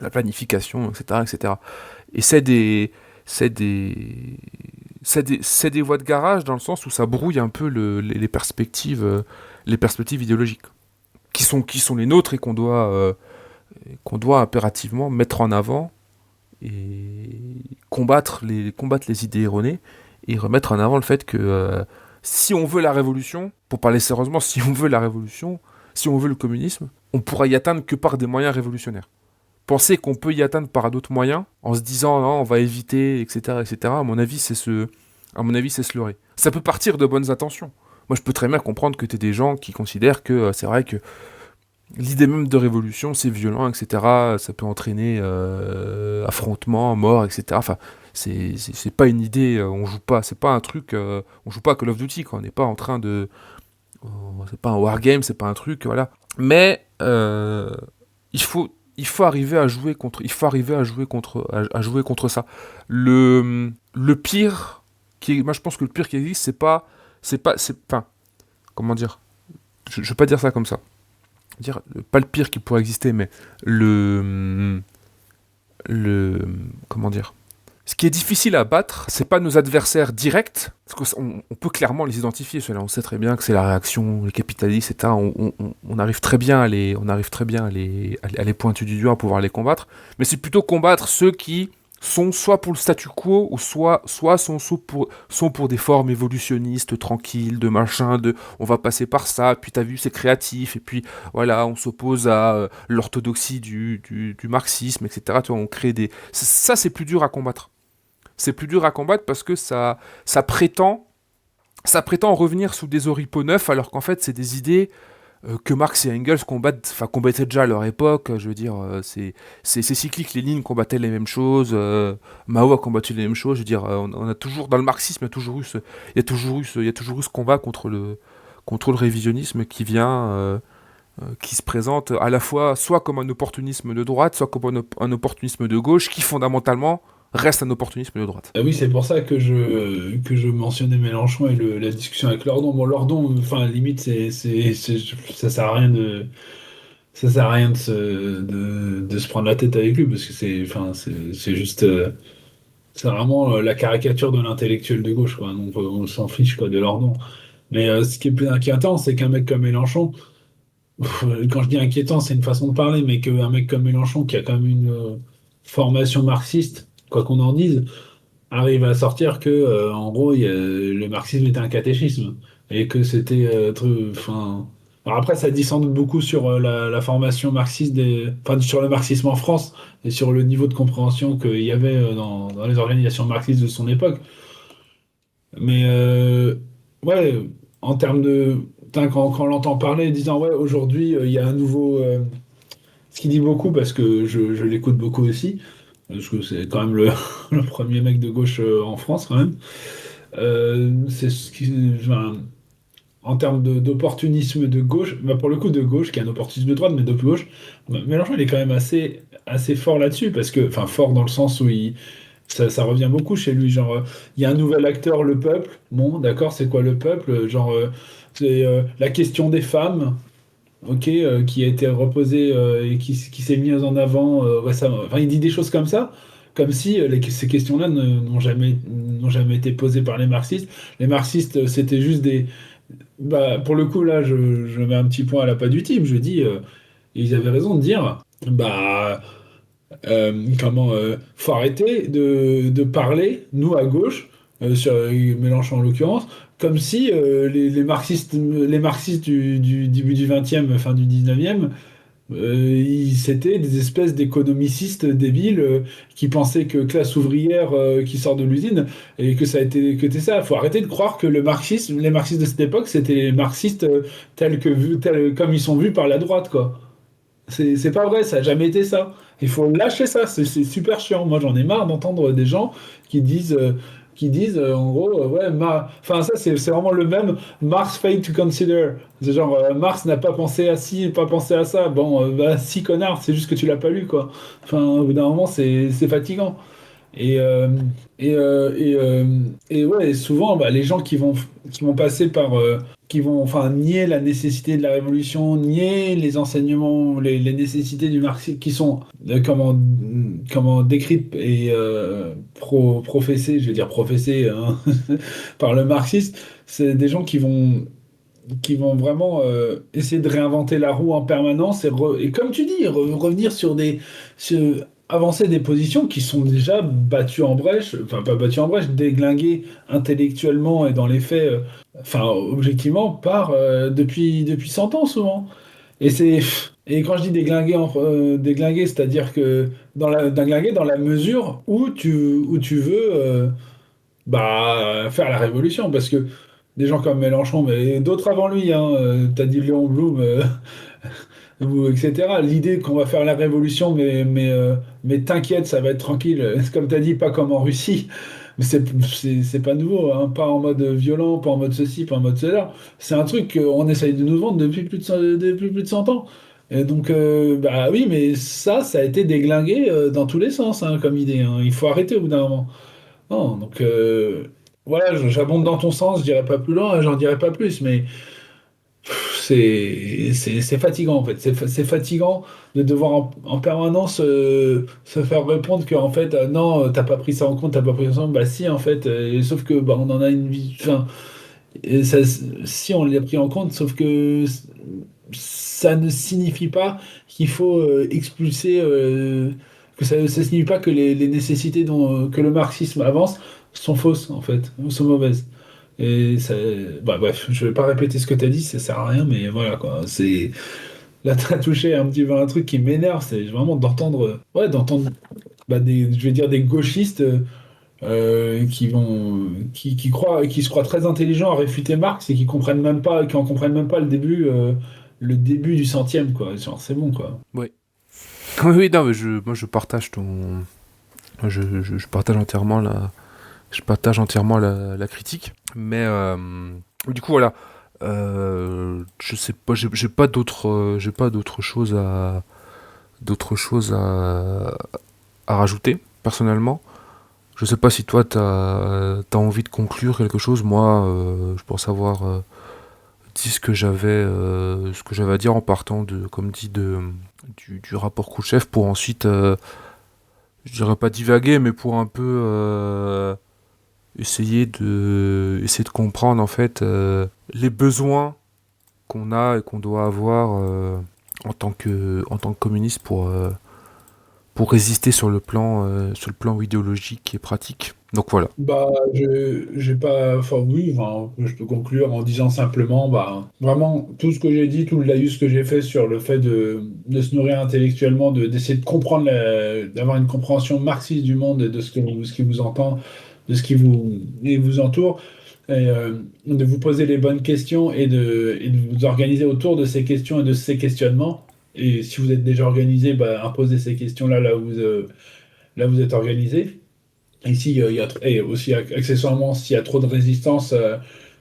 la planification, etc., etc. Et c'est des voies de garage dans le sens où ça brouille un peu les perspectives idéologiques qui sont les nôtres et qu'on doit impérativement mettre en avant et combattre les idées erronées et remettre en avant le fait que si on veut la révolution, pour parler sérieusement, si on veut la révolution, si on veut le communisme, on pourra y atteindre que par des moyens révolutionnaires. Penser qu'on peut y atteindre par d'autres moyens, en se disant non, on va éviter, etc., etc., à mon avis, c'est se leurrer. Ça peut partir de bonnes intentions. Moi, je peux très bien comprendre que tu es des gens qui considèrent que c'est vrai que l'idée même de révolution, c'est violent, etc., ça peut entraîner affrontement, mort, etc. Enfin, c'est pas une idée, on joue pas, c'est pas un truc, on joue pas à Call of Duty, quoi. On n'est pas en train de... c'est pas un wargame, c'est pas un truc, voilà. Mais il faut arriver à jouer contre ça. Le pire moi je pense que le pire qui existe enfin, comment dire, je veux pas dire ça comme ça, pas le pire qui pourrait exister, mais comment dire, ce qui est difficile à battre, c'est pas nos adversaires directs, parce qu'on peut clairement les identifier, ceux-là. On sait très bien que c'est la réaction, les capitalistes, etc. On arrive très bien à les pointer du doigt pour pouvoir les combattre. Mais c'est plutôt combattre ceux qui sont soit pour le statu quo, ou soit sont pour des formes évolutionnistes, tranquilles, de machin, on va passer par ça, puis t'as vu, c'est créatif, et puis voilà, on s'oppose à l'orthodoxie du marxisme, etc. Tu vois, on crée ça, c'est plus dur à combattre. C'est plus dur à combattre parce que ça prétend revenir sous des oripeaux neufs, alors qu'en fait, c'est des idées que Marx et Engels combattaient déjà à leur époque. Je veux dire, c'est cyclique. Lénine combattait les mêmes choses, Mao a combattu les mêmes choses. Je veux dire, on a toujours dans le marxisme, il y a toujours eu ce combat contre le révisionnisme qui se présente à la fois soit comme un opportunisme de droite, soit comme un opportunisme de gauche, qui fondamentalement reste un opportunisme de droite. Ah oui, c'est pour ça que je mentionnais Mélenchon et la discussion avec Lordon. Bon, Lordon, enfin, limite, ça sert à rien ça sert à rien de se prendre la tête avec lui, parce que enfin, c'est juste, c'est vraiment la caricature de l'intellectuel de gauche, quoi. Donc, on s'en fiche, quoi, de Lordon. Mais ce qui est plus inquiétant, c'est qu'un mec comme Mélenchon, quand je dis inquiétant, c'est une façon de parler, mais qu'un mec comme Mélenchon, qui a quand même une formation marxiste, quoi qu'on en dise, arrive à sortir que, en gros, le marxisme était un catéchisme et que c'était, enfin. Alors après, ça dit sans doute beaucoup sur la formation marxiste enfin, sur le marxisme en France et sur le niveau de compréhension qu'il y avait dans les organisations marxistes de son époque. Mais ouais, en termes de, putain, quand on l'entend parler, disant ouais, aujourd'hui, il y a un nouveau, ce qui dit beaucoup parce que je l'écoute beaucoup aussi, parce que c'est quand même le premier mec de gauche en France quand même. C'est ce qui, enfin, en termes d'opportunisme de gauche, bah pour le coup de gauche, qui est un opportunisme de droite, mais de gauche, bah, Mélenchon il est quand même assez fort là-dessus, parce que, enfin fort dans le sens où ça revient beaucoup chez lui, genre, il y a un nouvel acteur, le peuple, bon d'accord, c'est quoi le peuple? Genre, c'est la question des femmes, ok, qui a été reposée et qui s'est mise en avant récemment. Enfin, il dit des choses comme ça, comme si ces questions-là n'ont jamais été posées par les marxistes. Les marxistes, c'était juste des. Bah, pour le coup, là, je mets un petit point à la pas du team. Je dis, ils avaient raison de dire, bah, faut arrêter de parler, nous à gauche, sur Mélenchon en l'occurrence, comme si les marxistes du début du 20e, fin du 19e, c'était des espèces d'économicistes débiles qui pensaient que classe ouvrière qui sort de l'usine et que ça a été que c'était ça. Faut arrêter de croire que les marxistes de cette époque, c'était les marxistes tels comme ils sont vus par la droite, quoi. C'est pas vrai, ça a jamais été ça. Il faut lâcher ça, c'est super chiant. Moi, j'en ai marre d'entendre des gens qui disent en gros, ouais, enfin, ça, c'est vraiment le même Mars failed to consider. C'est genre, Mars n'a pas pensé à ci, pas pensé à ça. Bon, bah, si, connard, c'est juste que tu l'as pas lu, quoi. Enfin, au bout d'un moment, c'est fatigant. Et, euh, et, euh, et, euh, et ouais, souvent, bah, les gens qui vont passer par, qui vont enfin nier la nécessité de la révolution, nier les enseignements, les nécessités du marxisme, qui sont comment décrites et professées, je vais dire professées hein, par le marxiste, c'est des gens qui vont vraiment essayer de réinventer la roue en permanence et comme tu dis, revenir avancer des positions qui sont déjà battues en brèche, enfin pas battues en brèche, déglinguées intellectuellement et dans les faits, enfin objectivement, depuis 100 ans souvent. Et et quand je dis déglinguer, c'est-à-dire que déglinguer dans la mesure où tu veux bah, faire la révolution, parce que des gens comme Mélenchon, mais d'autres avant lui, hein, t'as dit Léon Blum, ou etc. L'idée qu'on va faire la révolution, mais t'inquiète, ça va être tranquille. Comme t'as dit, pas comme en Russie. Mais c'est pas nouveau, hein. Pas en mode violent, pas en mode ceci, pas en mode cela. C'est un truc qu'on essaye de nous vendre depuis plus de 100 ans. Et donc, bah oui, mais ça a été déglingué dans tous les sens, hein, comme idée, hein. Il faut arrêter au bout d'un moment. Non, donc voilà, j'abonde dans ton sens, je dirais pas plus loin, j'en dirais pas plus, mais c'est fatigant en fait. C'est fatigant de devoir en permanence se faire répondre que en fait non, t'as pas pris ça en compte, t'as pas pris ça en compte. Bah si en fait, sauf que bah, on en a une vie. Enfin, si on l'a pris en compte, sauf que ça ne signifie pas qu'il faut expulser. Que ça signifie pas que les nécessités que le marxisme avance sont fausses en fait, ou sont mauvaises. Et ça, bah, bref, je vais pas répéter ce que tu as dit, ça sert à rien, mais voilà quoi. Là, t'as touché un petit peu un truc qui m'énerve, c'est vraiment d'entendre, bah, je vais dire des gauchistes qui se croient très intelligents à réfuter Marx et qui en comprennent même pas le début. le début du centième, quoi. Genre, c'est bon, quoi. Oui. Oui, oui, non, mais moi je partage ton. Je partage entièrement la critique. Mais du coup, voilà. Je sais pas, j'ai pas d'autres choses à rajouter, personnellement. Je sais pas si toi, t'as envie de conclure quelque chose. Moi, je pense avoir dit ce que j'avais à dire en partant de, comme dit, du rapport Khrouchtchev pour ensuite, je dirais pas divaguer, mais pour un peu essayer de comprendre en fait les besoins qu'on a et qu'on doit avoir en tant que communiste pour résister sur le plan idéologique et pratique. Donc voilà. Bah, j'ai pas, enfin oui, enfin, je peux conclure en disant simplement, bah, vraiment, tout ce que j'ai dit, tout le laïus que j'ai fait sur le fait de se nourrir intellectuellement, d'essayer de comprendre, d'avoir une compréhension marxiste du monde et de ce qui vous entend, de ce qui vous entoure, et de vous poser les bonnes questions et de vous organiser autour de ces questions et de ces questionnements. Et si vous êtes déjà organisé, bah, imposez ces questions-là là où vous êtes organisé. Ici, et aussi accessoirement, s'il y a trop de résistance, je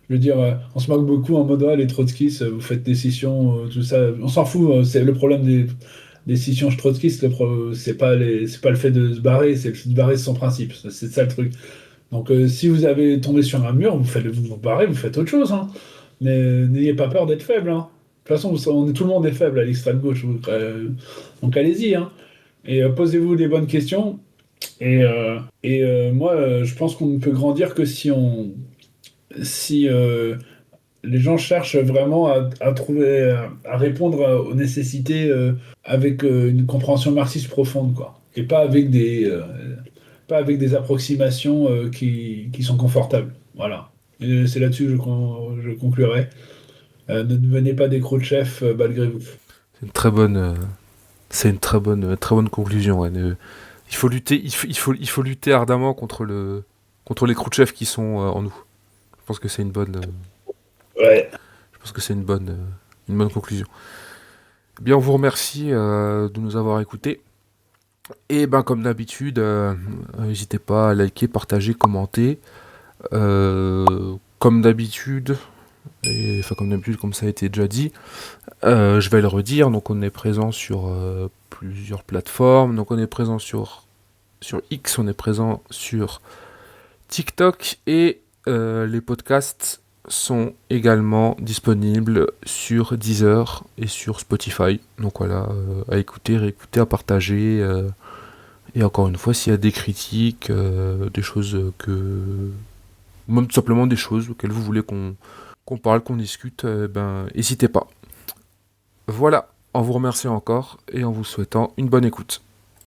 veux dire, on se moque beaucoup en mode, ah, les trotskistes, vous faites des scissions, tout ça. On s'en fout, c'est le problème des scissions trotskistes, c'est pas le fait de se barrer, c'est le fait de se barrer de son principe. C'est ça le truc. Donc, si vous avez tombé sur un mur, vous vous barrez, vous faites autre chose, hein. Mais n'ayez pas peur d'être faible, hein. De toute façon, tout le monde est faible à l'extrême gauche, donc allez-y, hein. Et posez-vous les bonnes questions. Moi, je pense qu'on ne peut grandir que si les gens cherchent vraiment à trouver, à répondre aux nécessités avec une compréhension marxiste profonde, quoi. Et pas avec des approximations qui sont confortables. Voilà. Et c'est là-dessus que je conclurai. Ne devenez pas des crocs-de-chef malgré vous. C'est une très bonne, c'est une très bonne conclusion. Ouais. Il faut lutter, il faut lutter ardemment contre les Khrouchtchev qui sont en nous. Je pense que c'est Ouais. je pense que c'est une bonne conclusion. Eh bien, on vous remercie de nous avoir écoutés. Et ben, comme d'habitude, n'hésitez pas à liker, partager, commenter. Comme d'habitude, comme d'habitude, comme ça a été déjà dit, je vais le redire. Donc, on est présent sur plusieurs plateformes. Donc, on est présent sur X, on est présent sur TikTok et les podcasts sont également disponibles sur Deezer et sur Spotify. Donc voilà, à écouter, réécouter, à partager. Et encore une fois, s'il y a des critiques, des choses même tout simplement des choses auxquelles vous voulez qu'on parle, qu'on discute, ben n'hésitez pas. Voilà, en vous remerciant encore et en vous souhaitant une bonne écoute.